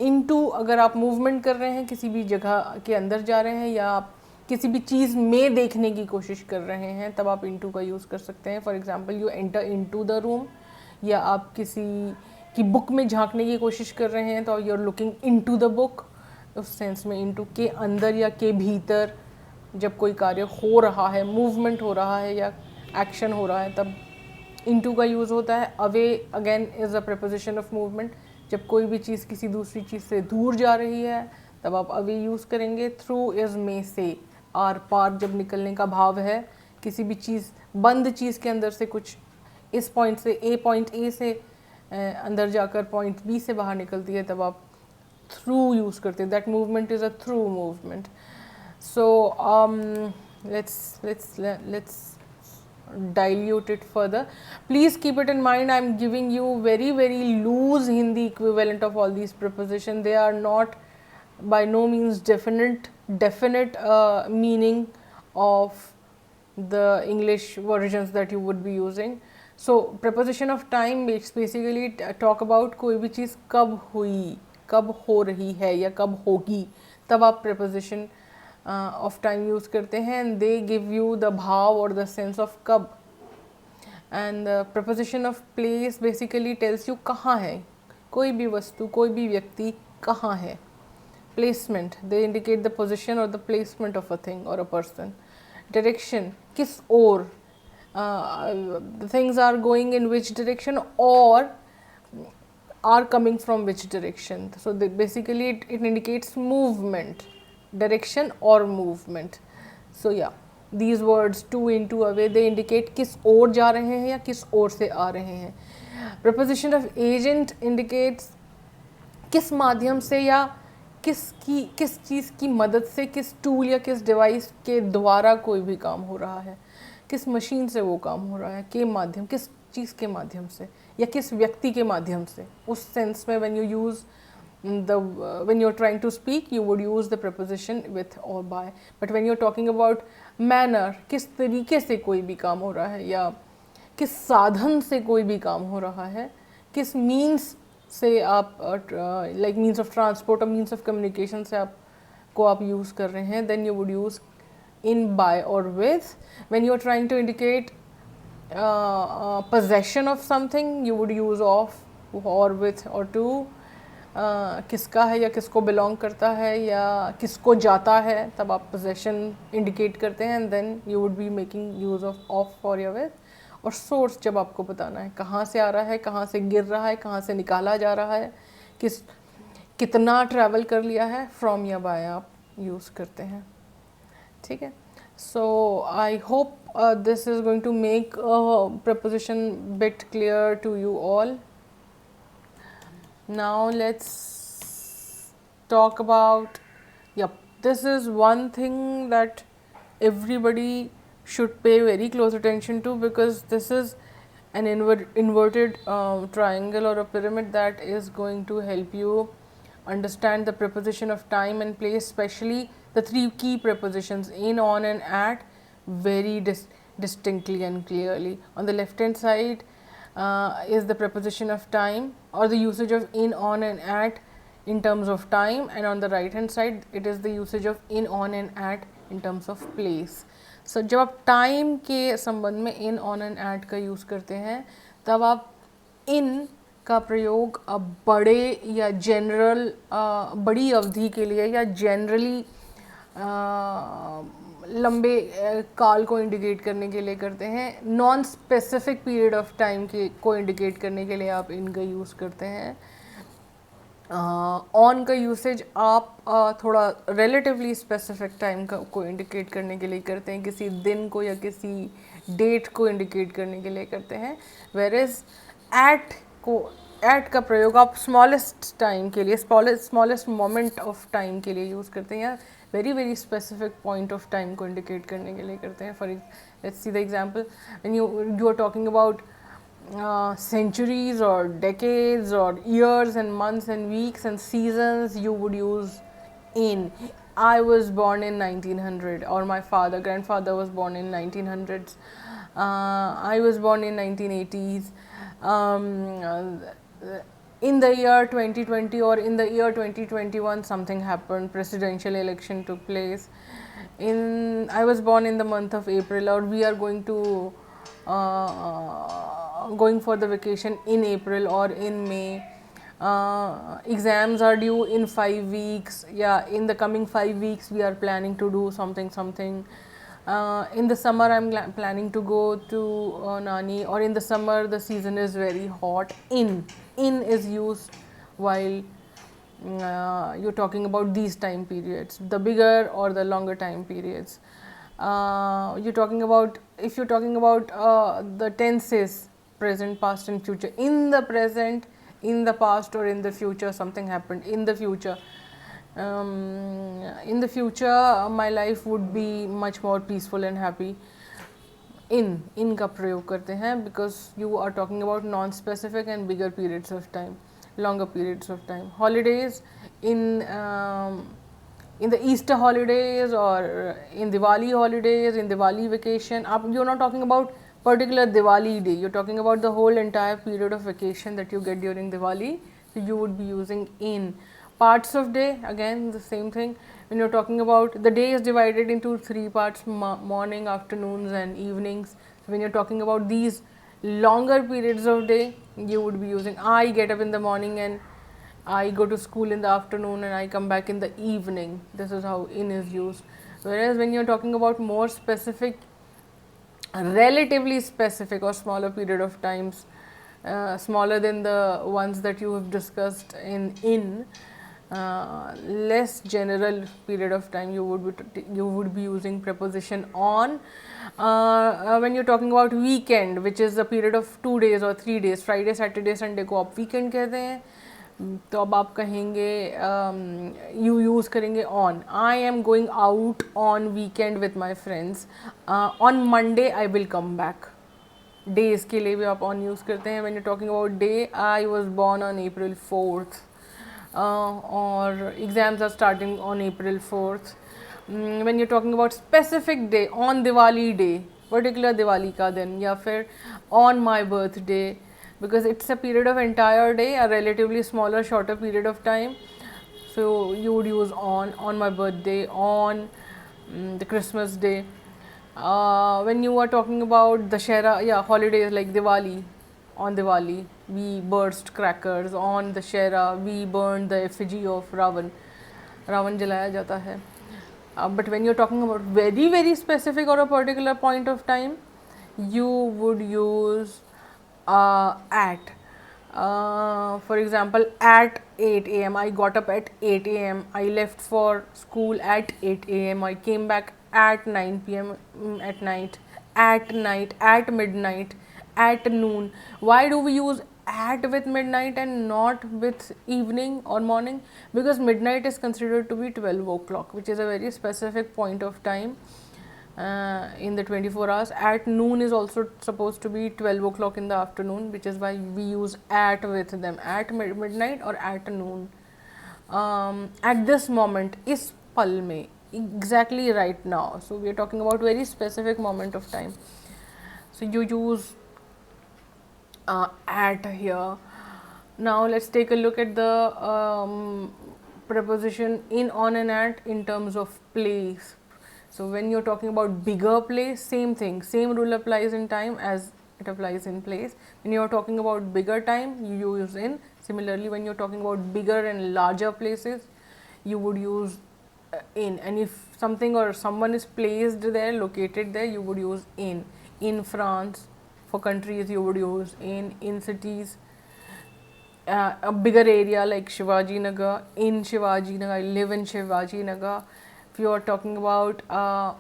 Into अगर आप मूवमेंट कर रहे हैं, किसी भी जगह के अंदर जा रहे हैं, या आप किसी भी चीज़ में देखने की कोशिश कर रहे हैं, तब आप इनटू का यूज़ कर सकते हैं। For example, you enter into the room, या आप किसी की बुक में झांकने की कोशिश कर रहे हैं तो you are looking into the book, उस सेंस में इनटू के अंदर या के भीतर जब कोई कार्य हो रहा है, मूवमेंट हो रहा है या एक्शन हो रहा है, तब इनटू का यूज़ होता है। Away again is a preposition of movement, जब कोई भी चीज़ किसी दूसरी चीज़ से दूर जा रही है तब आप अवे यूज़ करेंगे। थ्रू इज़ में से, आर पार जब निकलने का भाव है, किसी भी चीज़, बंद चीज़ के अंदर से कुछ इस पॉइंट से, पॉइंट ए से अंदर जाकर पॉइंट बी से बाहर निकलती है, तब आप थ्रू यूज़ करते हैं। That movement is a through movement. So let's dilute it further. Please keep it in mind, I am giving you very very loose Hindi equivalent of all these prepositions. They are not by no means definite meaning of the English versions that you would be using. So preposition of time basically talk about कोई भी चीज़ कब हुई, कब हो रही है या कब होगी, तब आप preposition of time यूज़ करते हैं, and they give you the भाव or the sense of कब. And the preposition of place basically tells you कहाँ है, कोई भी वस्तु, कोई भी व्यक्ति कहाँ है. Placement, they indicate the position or the placement of a thing or a person. Direction, किस ओर, the things are going in which direction or are coming from which direction. So basically it indicates movement, direction or movement. So yeah, these words to, into, away, they indicate किस ओर जा रहे हैं या किस ओर से आ रहे हैं. Preposition of agent indicates किस माध्यम से या किस चीज़ की मदद से, किस टूल या किस डिवाइस के द्वारा कोई भी काम हो रहा है, किस मशीन से वो काम हो रहा है, के माध्यम, किस चीज़ के माध्यम से या किस व्यक्ति के माध्यम से. उस सेंस में when you're trying to speak, you would use the preposition with or by. But when you're talking about manner, किस तरीके से कोई भी काम हो रहा है या किस साधन से कोई भी काम हो रहा है, किस मीन्स से आप लाइक मीन्स ऑफ ट्रांसपोर्ट और मीन्स ऑफ कम्युनिकेशन से आप यूज़ कर रहे हैं, then you would use in, by और with. When you are trying to indicate possession of something, you would use of or with or to. किसका है या किसको बिलोंग करता है या किसको जाता है, तब आप possession इंडिकेट करते हैं, and then you would be making use of for या with. और सोर्स, जब आपको बताना है कहाँ से आ रहा है, कहाँ से गिर रहा है, कहाँ से निकाला जा रहा है, कितना ट्रैवल कर लिया है, फ्रॉम या बाय आप यूज़ करते हैं. ठीक है. So I hope this is going to make preposition bit clear to you all. Now let's talk about, this is one thing that everybody should pay very close attention to, because this is an inverted triangle or a pyramid that is going to help you understand the preposition of time and place, especially the three key prepositions in, on and at, very distinctly and clearly. On the left hand side is the preposition of time or the usage of in, on and at in terms of time, and on the right hand side it is the usage of in, on and at in terms of place. So जब आप time के संबंध में इन, on and eight का use करते हैं, तब आप इन का प्रयोग अब बड़े या जनरल बड़ी अवधि के लिए या जनरली लंबे काल को इंडिकेट करने के लिए करते हैं. Non specific period of time के को इंडिकेट करने के लिए आप इनका यूज़ करते हैं. ऑन का यूसेज आप थोड़ा रिलेटिवली स्पेसिफिक टाइम का को इंडिकेट करने के लिए करते हैं, किसी दिन को या किसी डेट को इंडिकेट करने के लिए करते हैं, वेर इज एट को एट का प्रयोग आप स्मॉलेस्ट टाइम के लिए, स्मॉलेस्ट मोमेंट ऑफ टाइम के लिए यूज़ करते हैं, या very very specific point of time को इंडिकेट करने के लिए करते हैं. For let's see the example, when you are talking about centuries or decades or years and months and weeks and seasons, you would use in. I was born in 1900, or my grandfather was born in 1900s. I was born in 1980s. In the year 2020 or in the year 2021, something happened. Presidential election took place. I was born in the month of April, or we are going for the vacation in April or in May. Exams are due in 5 weeks. Yeah, in the coming 5 weeks, we are planning to do something. In the summer, I'm planning to go to Nani, or in the summer, the season is very hot. In is used while you're talking about these time periods, the bigger or the longer time periods. You're talking about, if you're talking about the tenses, present, past and future. In the present, in the past or in the future, something happened. In the future, my life would be much more peaceful and happy. In का प्रयोग करते हैं because you are talking about non-specific and bigger periods of time, longer periods of time. Holidays, in the Easter holidays or in Diwali holidays, in Diwali vacation, you're not talking about particular Diwali day, you're talking about the whole entire period of vacation that you get during Diwali, so you would be using in. Parts of day, again the same thing. When you're talking about, the day is divided into 3 parts, morning, afternoons and evenings. So when you're talking about these longer periods of day, you would be using. I get up in the morning and I go to school in the afternoon and I come back in the evening. This is how in is used. Whereas when you're talking about more specific, relatively specific or smaller period of times, smaller than the ones that you have discussed in less general period of time, you would be using preposition on. When you're talking about weekend, which is a period of 2 days or 3 days, Friday, Saturday, Sunday को आप weekend कहते हैं, तो अब आप कहेंगे you use करेंगे on. I am going out on weekend with my friends. On Monday I will come back. Days के लिए भी आप ऑन यूज़ करते हैं. When you talking about day, I was born on April 4th, और exams are starting on April 4th. When you talking about specific day, on Diwali day, particular Diwali का दिन, या फिर on my birthday, because it's a period of entire day, a relatively smaller, shorter period of time. So you would use on my birthday, on the Christmas day. When you are talking about Dashera, holidays like Diwali, on Diwali we burst crackers. On Dashera we burn the effigy of Ravan जलाया जाता है. But when you're talking about very very specific or a particular point of time, you would use at. For example, at 8 a.m. I got up at 8 a.m. I left for school at 8 a.m. I came back at 9 p.m. At night, at midnight, at noon. Why do we use at with midnight and not with evening or morning? Because midnight is considered to be 12 o'clock, which is a very specific point of time in the 24 hours. At noon is also supposed to be 12 o'clock in the afternoon, which is why we use at with them, at midnight or at noon. At this moment, is pal mein, exactly right now. So we are talking about very specific moment of time. So you use at here. Now let's take a look at the preposition in, on and at in terms of place. So when you're talking about bigger place, same thing, same rule applies in time as it applies in place. When you're talking about bigger time, you use in. Similarly, when you're talking about bigger and larger places, you would use in. And if something or someone is placed there, located there, you would use in. In France, for countries you would use in cities. a bigger area like Shivaji Nagar, in Shivaji Nagar, I live in Shivaji Nagar. If you are talking about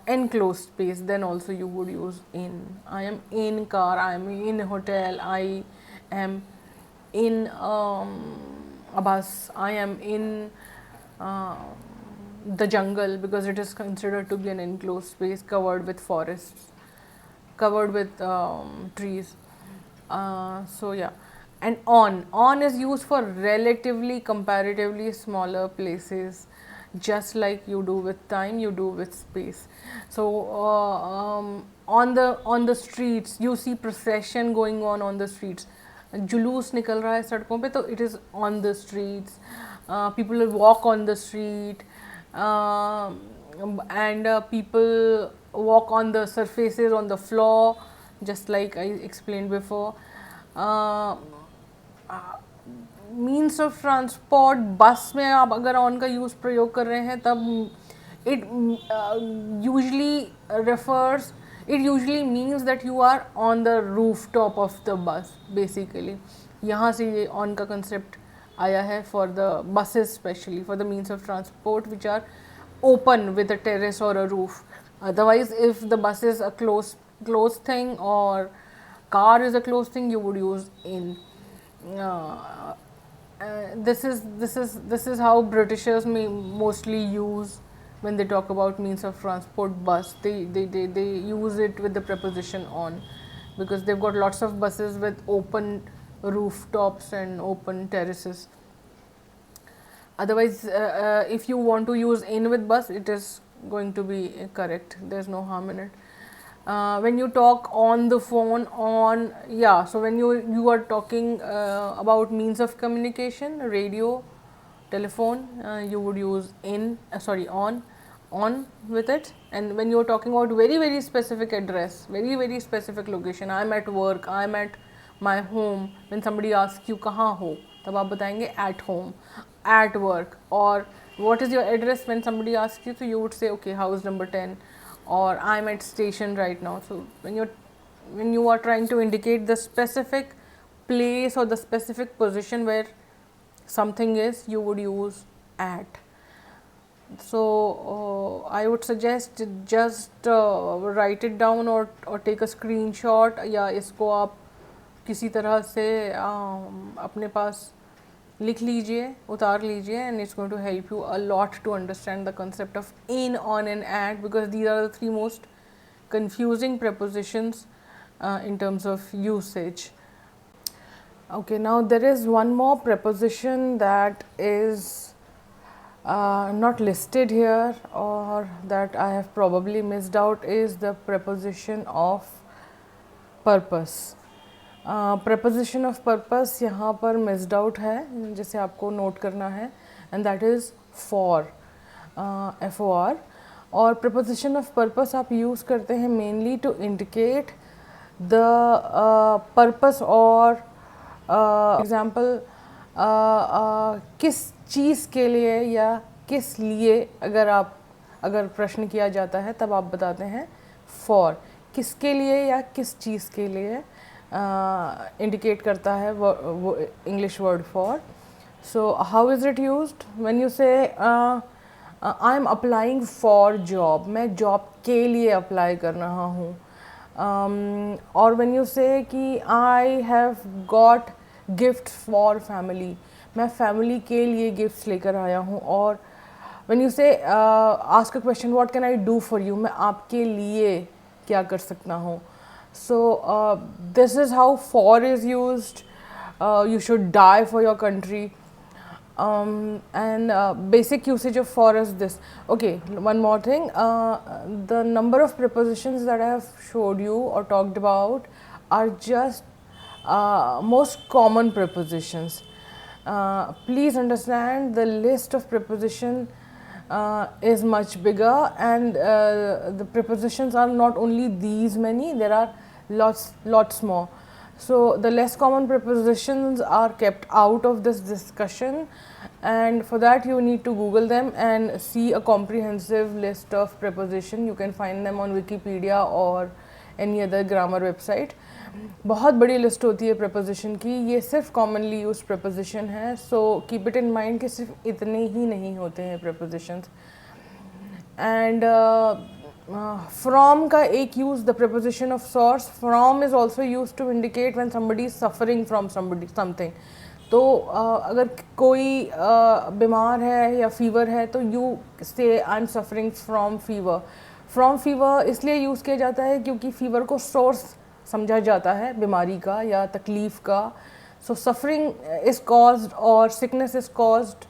enclosed space, then also you would use in. I am in car, I am in hotel, I am in a bus, I am in the jungle, because it is considered to be an enclosed space covered with forests, covered with trees. So yeah, and on is used for relatively comparatively smaller places, just like you do with time, you do with space. So on the streets you see procession going on the streets, जुलूस निकल रहा है सड़कों पे, तो it is on the streets. People will walk on the street, and people walk on the surfaces, on the floor, just like I explained before. Means of transport, बस में आप अगर ऑन का यूज़ प्रयोग कर रहे हैं तब it usually means that you are on the roof top of the bus. Basically यहाँ से ये ऑन का कंसेप्ट आया है for the buses, specially for the means of transport which are open with a terrace or a roof. Otherwise, if the bus is a closed thing or car is a closed thing, you would use in. This is how Britishers mostly use when they talk about means of transport. Bus, they use it with the preposition on, because they've got lots of buses with open rooftops and open terraces. Otherwise, if you want to use in with bus, it is going to be correct. There's no harm in it. When you talk on the phone, so when you are talking about means of communication, radio, telephone, you would use on with it. And when you are talking about very specific address, very specific location, I'm at work, I'm at my home. When somebody asks you कहाँ हो, तब आप बताएंगे at home, at work. Or what is your address when somebody asks you, so you would say okay, house number 10, or I'm at station right now. So when you are trying to indicate the specific place or the specific position where something is, you would use at. So I would suggest just write it down or take a screenshot, या इसको आप किसी तरह से अपने पास लिख लीजिए, उतार लीजिए, and it's going to help you a lot to understand the concept of in, on and at, because these are the three most confusing prepositions in terms of usage. Okay, now there is one more preposition that is not listed here, or that I have probably missed out, is the preposition of purpose. preposition of purpose यहाँ पर missed out है, जिसे आपको note करना है, and that is for, FOR. और preposition of purpose आप use करते हैं mainly to indicate the purpose or example, किस चीज़ के लिए या किस लिए अगर प्रश्न किया जाता है तब आप बताते हैं for. किसके लिए या किस चीज़ के लिए indicate करता है English word for. So how is it used? When you say I am applying for job, मैं job के लिए apply कर रहा हूँ. और when you say कि I have got gifts for family, मैं family के लिए gifts लेकर आया हूँ. और when you say ask a question, what can I do for you, मैं आपके लिए क्या कर सकता हूँ. So this is how for is used. You should die for your country. And basic usage of for is this. Okay, one more thing. The number of prepositions that I have showed you or talked about are just most common prepositions. Please understand the list of preposition is much bigger, and the prepositions are not only these many, there are lots more. So the less common prepositions are kept out of this discussion, and for that you need to Google them and see a comprehensive list of preposition. You can find them on Wikipedia or any other grammar website. बहुत बड़ी list होती है preposition की, ये सिर्फ commonly use preposition है, so keep it in mind कि सिर्फ इतने ही नहीं होते हैं प्रपोजिशंस। एंड फ्रॉम का एक use, the preposition of source, from is also use to indicate when somebody is suffering from somebody something. तो अगर कोई बीमार है या फीवर है तो यू से I am suffering from fever. From fever इसलिए यूज़ किया जाता है क्योंकि फीवर को सोर्स समझा जाता है बीमारी का या तकलीफ़ का। सो सफरिंग इज़ कॉज्ड और sickness is caused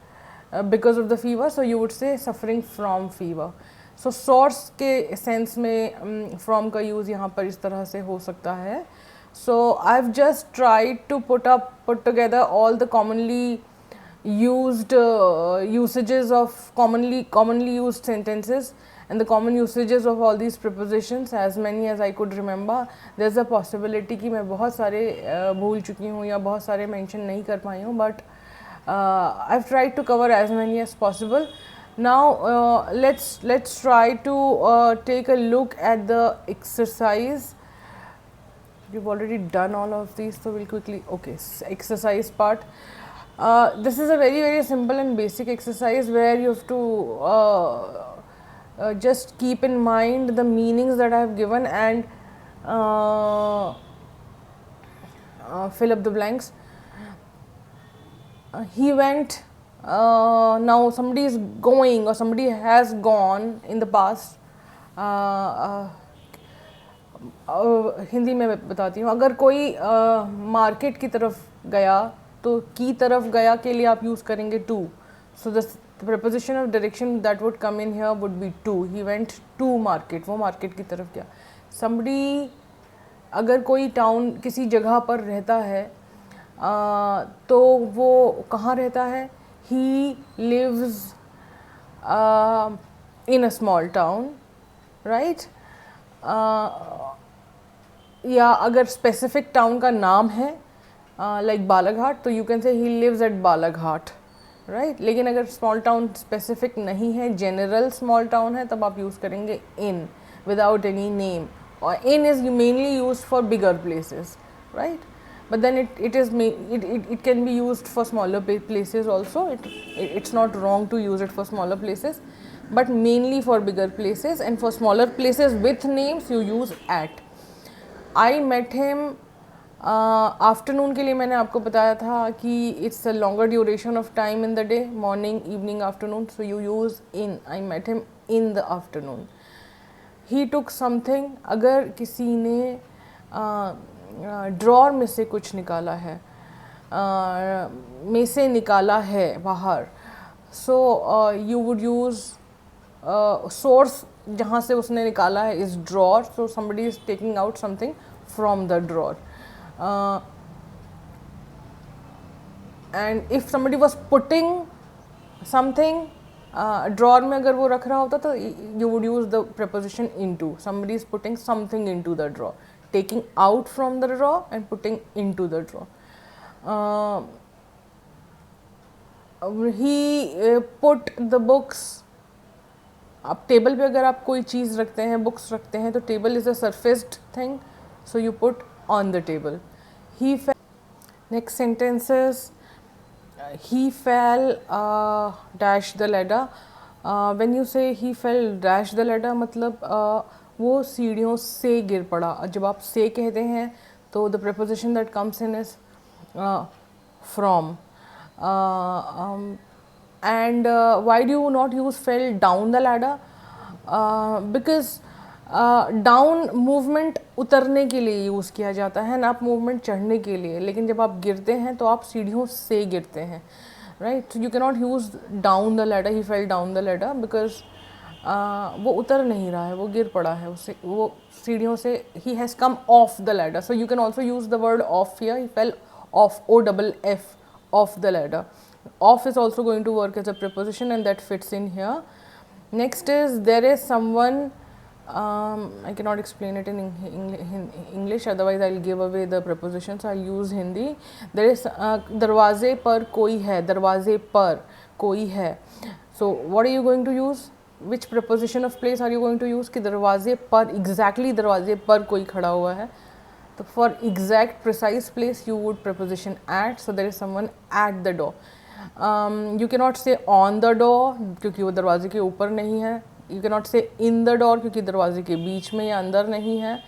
because of the fever, so you would say suffering from fever. So source के सेंस में फ्रॉम का यूज़ यहाँ पर इस तरह से हो सकता है। So I've just tried to put together all the commonly used usages of commonly used sentences and the common usages of all these prepositions, as many as I could remember. There's a possibility कि मैं बहुत सारे भूल चुकी हूँ या बहुत सारे mention नहीं कर पाई हूँ, but I've tried to cover as many as possible. Now let's try to take a look at the exercise. We've already done all of these, so we'll quickly, okay, exercise part. This is a very simple and basic exercise where you have to just keep in mind the meanings that I have given and fill up the blanks. He went, now somebody is going or somebody has gone in the past. Hindi में बताती हूँ। अगर कोई market की तरफ गया तो की तरफ गया के लिए आप यूज़ करेंगे to. So the preposition of direction that would come in here would be to. He went to market, वो मार्केट की तरफ गया। समबडी, अगर कोई टाउन किसी जगह पर रहता है तो वो कहाँ रहता है? He lives in a small town, right. या अगर स्पेसिफिक टाउन का नाम है लाइक बालाघाट, तो you can say he lives at Balaghat, right. लेकिन अगर स्मॉल टाउन स्पेसिफिक नहीं है, जनरल स्मॉल टाउन है, तब आप यूज़ करेंगे इन विदाउट एनी नेम। और in is mainly used for bigger places, right, but then it can be used for smaller places also. It's not wrong to use it for smaller places, but mainly for bigger places, and for smaller places with names you use at. I met him afternoon के लिए मैंने आपको बताया था कि it's a longer duration of time in the day, morning, evening, afternoon, so you use in. I met him in the afternoon. He took something, अगर किसी ने ड्रॉर में से कुछ निकाला है, में से निकाला है बाहर, सो यू वुड यूज़ सोर्स जहाँ से उसने निकाला है is drawer, so somebody is taking out something from the drawer. And if somebody was putting something, drawer में अगर वो रख रहा होता तो you would use the preposition into. Somebody is putting something into the drawer, taking out from the drawer and putting into the drawer. He put the books, आप table पे अगर आप कोई चीज़ रखते हैं, बुक्स रखते हैं, तो table is a surfaced thing, so you put on the table. He fell. Next sentence is he fell dash the ladder. When you say he fell dash the ladder, मतलब वो सीढ़ियों से गिर पड़ा। जब आप से कहते हैं तो the preposition that comes in is from. And why do you not use fell down the ladder? Because down movement उतरने के लिए यूज़ किया जाता है ना, आप मूवमेंट चढ़ने के लिए। लेकिन जब आप गिरते हैं तो आप सीढ़ियों से गिरते हैं, right. So you can not use down the ladder, he fell down the ladder, because वो उतर नहीं रहा है, वो गिर पड़ा है, उससे वो सीढ़ियों से, he has come off the ladder. So you can also use the word off here, he fell off, OFF, off the ladder. Off is also going to work as a preposition and that fits in here. Next is there is someone, I cannot explain it in English, otherwise I'll give away the preposition, so I'll use Hindi. There is दरवाजे पर कोई है, दरवाजे पर कोई है. So what are you going to use? Which preposition of place are you going to use, कि दरवाजे पर, एग्जैक्टली दरवाजे पर कोई खड़ा हुआ है, तो for exact precise place you would preposition at, so there is someone at the door. You can not say on the door क्योंकि वो दरवाजे के ऊपर नहीं है. यू कैन नॉट से इन द डोर क्योंकि दरवाजे के बीच में या अंदर नहीं है.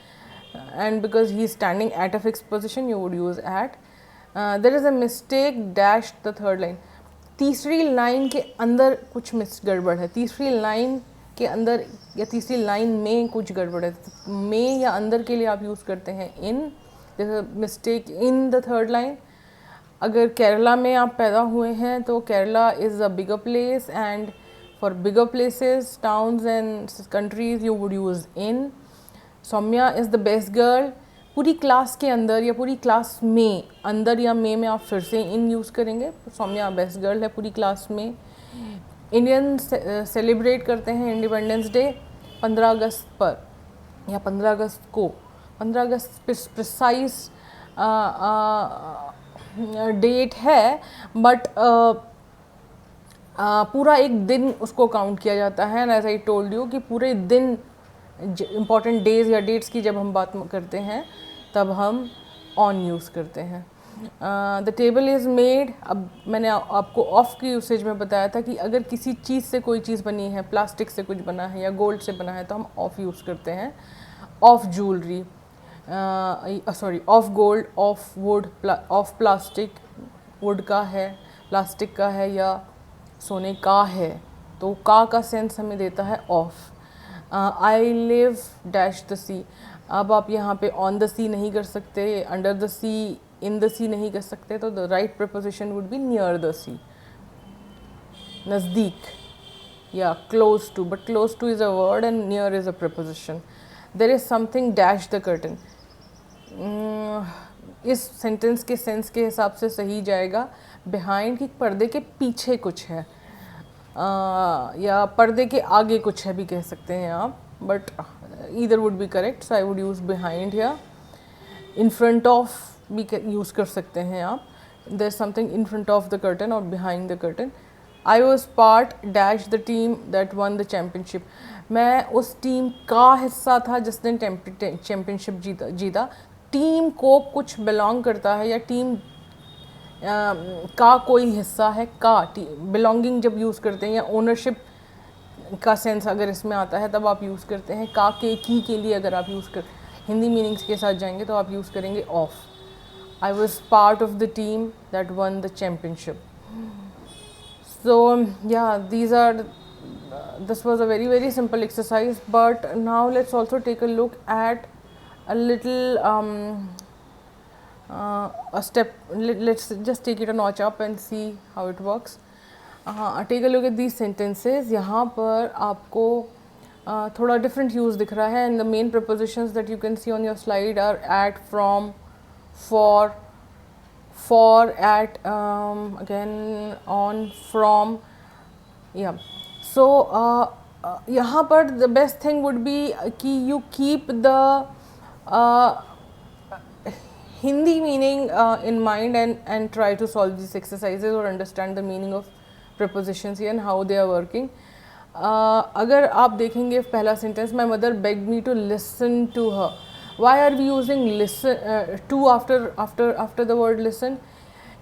And because he is standing at a fix position you would use at. There is a mistake dash the third line. तीसरी लाइन के अंदर कुछ गड़बड़ है. तीसरी लाइन के अंदर या तीसरी लाइन में कुछ गड़बड़ है. में या अंदर के लिए आप यूज़ करते हैं in. There is a mistake in the third line. अगर केरला में आप पैदा हुए हैं तो Kerala is a bigger place, and for bigger places, towns and countries you would use in. Soumya is the best girl. पूरी क्लास के अंदर या पूरी क्लास में, अंदर या में आप फिर से इन यूज़ करेंगे. सौम्या बेस्ट गर्ल है पूरी क्लास में. इंडियन सेलिब्रेट करते हैं इंडिपेंडेंस डे 15 अगस्त पर या 15 अगस्त को. 15 अगस्त प्रिसाइज डेट है, बट पूरा एक दिन उसको काउंट किया जाता है. And as I told you कि पूरे दिन इम्पॉर्टेंट डेज या डेट्स की जब हम बात करते हैं तब हम ऑन यूज़ करते हैं. The table is made. अब मैंने आपको ऑफ की यूसेज में बताया था कि अगर किसी चीज़ से कोई चीज़ बनी है, प्लास्टिक से कुछ बना है या गोल्ड से बना है, तो हम ऑफ यूज़ करते हैं. Of jewellery, sorry, of gold, of would, of plastic, would का है, प्लास्टिक का है या सोने का है, तो का सेंस हमें देता है of. I live dash the sea. अब आप यहाँ पे ऑन द सी नहीं कर सकते, under the sea, in the sea नहीं कर सकते, तो the right preposition would be near the sea. नज़दीक या close to, but close to is a word and near is a preposition. There is something dash the curtain. इस sentence के sense के हिसाब से सही जाएगा बिहाइंड, कि पर्दे के पीछे कुछ है, या पर्दे के आगे कुछ है भी कह सकते हैं आप, but either would be correct. So I would use behind या इन फ्रंट ऑफ भी यूज़ कर सकते हैं आप. There is something in front of the curtain और behind the curtain. I was part dash the team that won the championship. मैं उस team का हिस्सा था जिसने चैम्पियनशिप जीता. टीम को कुछ बिलोंग करता है या टीम का कोई हिस्सा है. का बिलोंगिंग जब यूज़ करते हैं या ओनरशिप का सेंस अगर इसमें आता है तब आप यूज़ करते हैं. का के लिए अगर आप यूज़ कर हिंदी मीनिंग्स के साथ जाएंगे तो आप यूज़ करेंगे of. I was part of the team that won the championship. So yeah, this was a very very simple exercise, but now let's also take a look at a little a step. Let's just take it a notch up and see how it works. Take a look at these sentences. यहाँ पर आपको थोड़ा different use दिख रहा है, and the main prepositions that you can see on your slide are at, from, for, at, again, on, from. Yeah. So यहाँ पर the best thing would be कि you keep the Hindi meaning in mind and try to solve these exercises or understand the meaning of prepositions here and how they are working. अगर आप देखेंगे पहला sentence, my mother begged me to listen to her. Why are we using listen to after the word listen?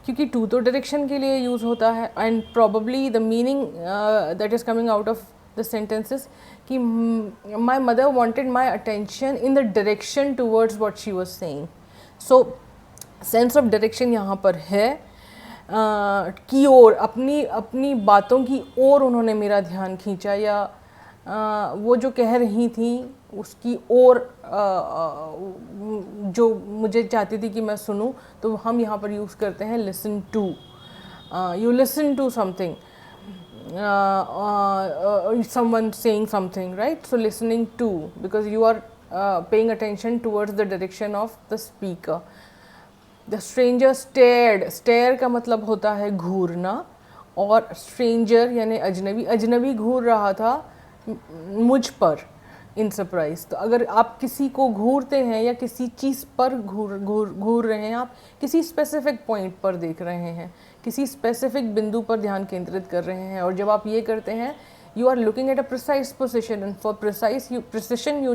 क्योंकि to तो direction के लिए use होता है, and probably the meaning that is coming out of the sentences कि my mother wanted my attention in the direction towards what she was saying. So sense of direction यहाँ पर है की ओर, अपनी बातों की ओर उन्होंने मेरा ध्यान खींचा, या वो जो कह रही थी उसकी ओर जो मुझे चाहती थी कि मैं सुनूं, तो हम यहाँ पर यूज़ करते हैं listen to. You listen to something, someone saying something, right? So listening to, because you are paying attention towards the direction of the speaker. The stranger stared. Stare का मतलब होता है घूरना, और stranger यानी अजनबी. अजनबी घूर रहा था मुझ पर इन सरप्राइज. तो अगर आप किसी को घूरते हैं या किसी चीज़ पर घूर रहे हैं, आप किसी स्पेसिफिक पॉइंट पर देख रहे हैं, किसी स्पेसिफिक बिंदु पर ध्यान केंद्रित कर रहे हैं, और जब आप ये करते हैं you are looking at a precise position, and for precision you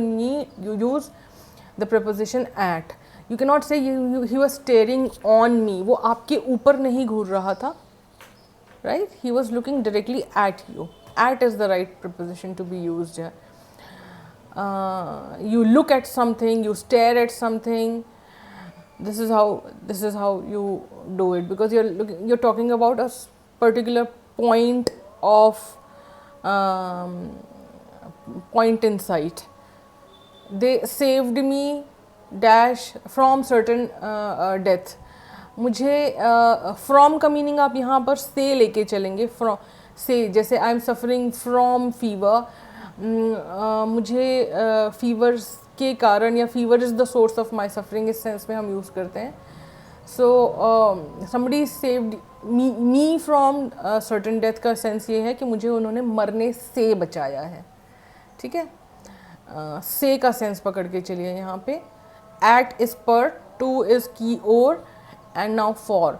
use the preposition at. You cannot say he was staring on me. वो आपके ऊपर नहीं घूर रहा था, right? He was looking directly at you. At is the right preposition to be used here. You look at something, you stare at something. This is how you do it, because you're talking about a particular point of point in sight. They saved me dash from certain death. मुझे from का meaning आप यहाँ पर से लेके चलेंगे. from से, जैसे I am suffering from fever, मुझे फीवर के कारण, या fever is the source of my suffering, इस सेंस में हम यूज़ करते हैं. So somebody saved me from certain death का सेंस ये है कि मुझे उन्होंने मरने से बचाया है. ठीक है, से का सेंस पकड़ के चलिए यहाँ पे. एट इज़ पर, टू इज़ की ओर, and now for.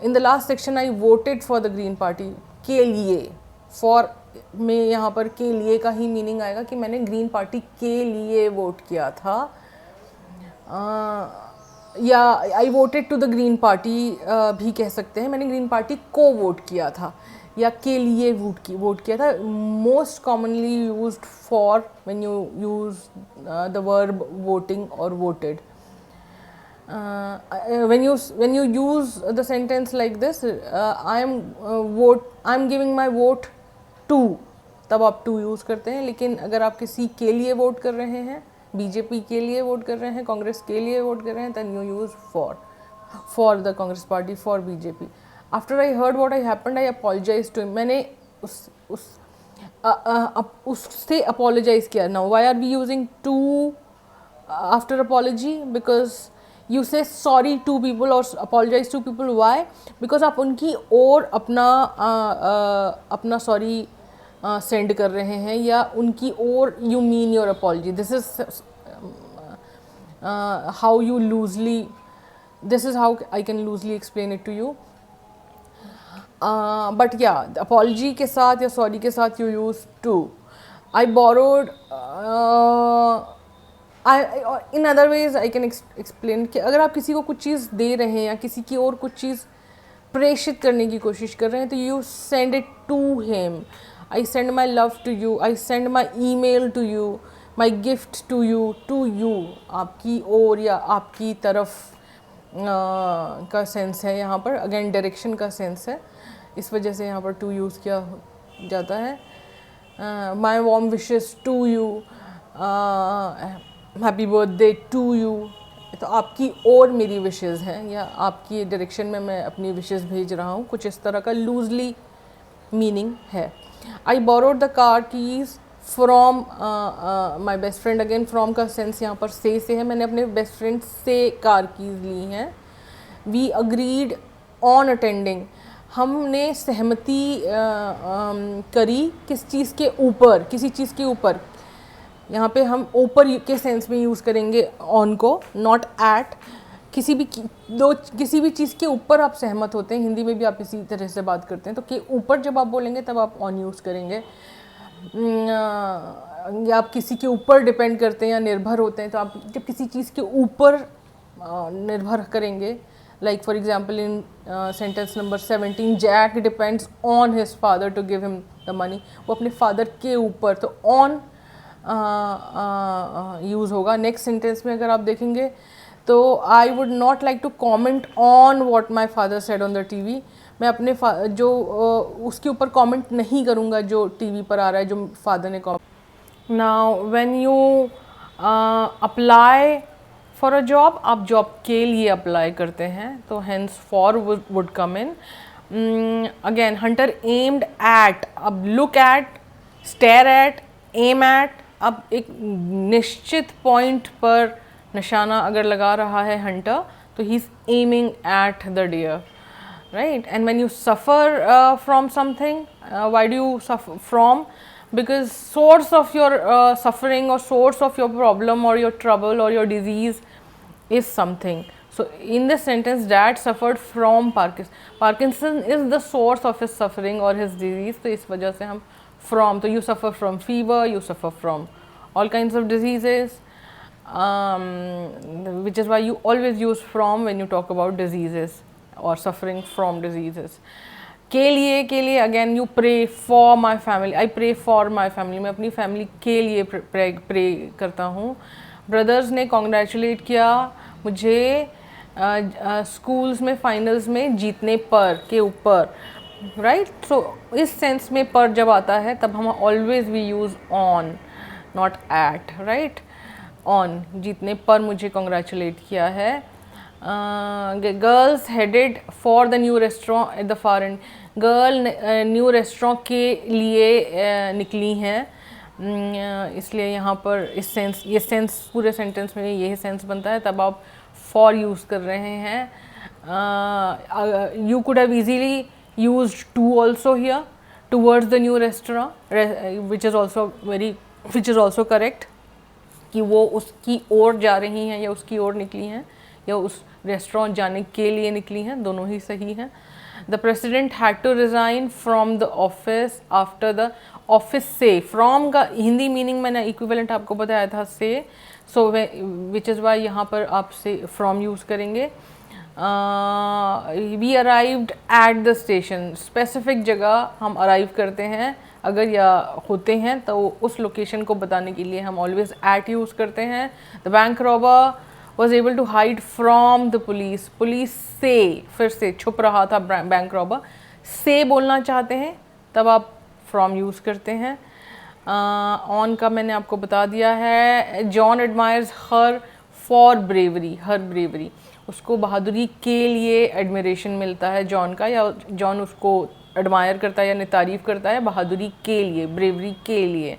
In the last section I voted for the green party. के लिए, फॉर में यहाँ पर के लिए का ही मीनिंग आएगा कि मैंने ग्रीन पार्टी के लिए वोट किया था, या I voted to the green party भी कह सकते हैं. मैंने ग्रीन पार्टी को वोट किया था, या के लिए वोट किया था. Most commonly used for when you use the verb voting और voted. when you use the sentence like this, I am giving my vote to, तब आप to यूज़ करते हैं. लेकिन अगर आप किसी के लिए वोट कर रहे हैं, बीजेपी के लिए वोट कर रहे हैं, कांग्रेस के लिए वोट कर रहे हैं, then you use for the Congress party, for BJP. After I heard what had happened, I apologized to him. मैंने उससे apologize किया. Now why are we using to after apology? Because you say sorry to people or apologize to people. Why? Because आप उनकी ओर अपना sorry send कर रहे हैं, या उनकी ओर you mean your apology. This is how you loosely, this is how I can loosely explain it to you. But yeah, the apology के साथ या sorry के साथ you use to. I borrowed. In other ways I can explain कि अगर आप किसी को कुछ चीज़ दे रहे हैं या किसी की और कुछ चीज़ प्रेषित करने की कोशिश कर रहे हैं, तो you send it to him. I send my love to you. I send my email to you. My gift to you. To you, आपकी ओर या आपकी तरफ का सेंस है यहाँ पर. अगेन डायरेक्शन का सेंस है, इस वजह से यहाँ पर to यूज़ किया जाता है. My warm wishes to you. Happy birthday to you. तो आपकी और मेरी विशेज़ हैं, या आपकी डायरेक्शन में मैं अपनी विशेज़ भेज रहा हूँ, कुछ इस तरह का लूजली मीनिंग है. I borrowed the car keys from my best friend. Again from का सेंस यहाँ पर से है. मैंने अपने बेस्ट फ्रेंड से कार कीज़ ली हैं. We agreed on attending. हमने सहमति करी किस चीज़ के ऊपर, किसी चीज़ के ऊपर. यहाँ पे हम ऊपर के सेंस में यूज़ करेंगे ऑन को, नॉट एट. किसी भी चीज़ के ऊपर आप सहमत होते हैं, हिंदी में भी आप इसी तरह से बात करते हैं, तो के ऊपर जब आप बोलेंगे तब आप ऑन यूज़ करेंगे. या आप किसी के ऊपर डिपेंड करते हैं या निर्भर होते हैं, तो आप जब किसी चीज़ के ऊपर निर्भर करेंगे, like for example in sentence number 17, Jack depends on his father to give him the money. वो अपने फादर के ऊपर, तो ऑन यूज़ होगा. नेक्स्ट सेंटेंस में अगर आप देखेंगे तो I would not like to comment on what my father said on the TV. मैं अपने जो उसके ऊपर कॉमेंट नहीं करूँगा जो टीवी पर आ रहा है, जो फादर ने comment. Now when you apply for a job, आप जॉब के लिए अप्लाई करते हैं, तो hence for would come in. Again hunter aimed at. अब look at, stare at, aim at. अब एक निश्चित पॉइंट पर निशाना अगर लगा रहा है हंटर, तो he is aiming at the deer, right. And when you suffer from something, why do you suffer from? Because source of your suffering और सोर्स ऑफ योर प्रॉब्लम और योर ट्रबल और your disease is something. So in this sentence, Dad suffered from Parkinson. Parkinson is the source of his suffering or his disease. तो इस वजह से हम from, so you suffer from fever, you suffer from all kinds of diseases, which is why you always use from when you talk about diseases or suffering from diseases. के लिए again you pray for my family, I pray for my family, मैं अपनी family के लिए pray करता हूँ. Brothers ने congratulate किया मुझे स्कूल्स में फाइनल्स में जीतने पर के ऊपर, राइट. सो इस सेंस में पर जब आता है तब हम always we use on, not at, right. On, जीतने पर मुझे कॉन्ग्रेचुलेट किया है. Girls headed for the new restaurant at the far end, girl new restaurant के लिए निकली हैं. इसलिए यहाँ पर इस सेंस, ये सेंस पूरे सेंटेंस में यही सेंस बनता है. तब आप फॉर यूज़ कर रहे हैं. You could have easily used to also here, towards the new restaurant, which is also correct, कि वो उसकी ओर जा रही हैं या उसकी ओर निकली हैं या उस रेस्टोरेंट जाने के लिए निकली हैं, दोनों ही सही हैं. The president had to resign from the office after the office से. फ्रॉम का हिंदी मीनिंग मैंने इक्विवेलेंट आपको बताया था से, सो विच इज़ वाई यहाँ पर आप से फ्रॉम यूज़ करेंगे. We arrived at the station, specific जगह हम अराइव करते हैं अगर या होते हैं तो उस लोकेशन को बताने के लिए हम ऑलवेज एट यूज़ करते हैं. The bank robber was able to hide from the police, police से, फिर से छुप रहा था बैंक रॉबर. से बोलना चाहते हैं तब आप फ्रॉम यूज़ करते हैं. ऑन का मैंने आपको बता दिया है. John admires her for bravery, her bravery, उसको बहादुरी के लिए एडमिरेशन मिलता है जॉन का, या जॉन उसको एडमायर करता है या तारीफ़ करता है बहादुरी के लिए, ब्रेवरी के लिए.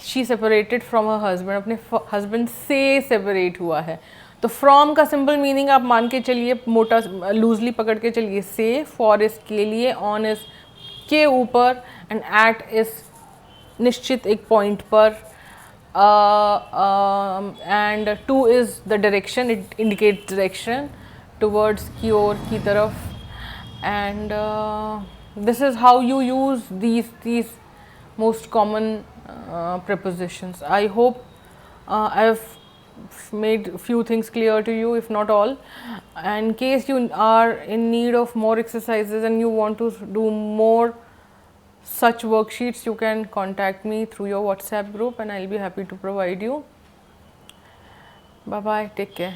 She separated from her husband, अपने हस्बैंड से सेपरेट हुआ है. तो फ्रॉम का सिंपल मीनिंग आप मान के चलिए, मोटा लूजली पकड़ के चलिए. से, फॉर इस के लिए, ऑन इस के ऊपर, एंड एट इस निश्चित एक पॉइंट पर, and two is the direction, it indicate direction towards, की ओर, की तरफ. And this is how you use these most common prepositions. I hope I have made few things clear to you, if not all. In case you are in need of more exercises and you want to do more such worksheets, you can contact me through your WhatsApp group and I'll be happy to provide you. Bye bye, take care.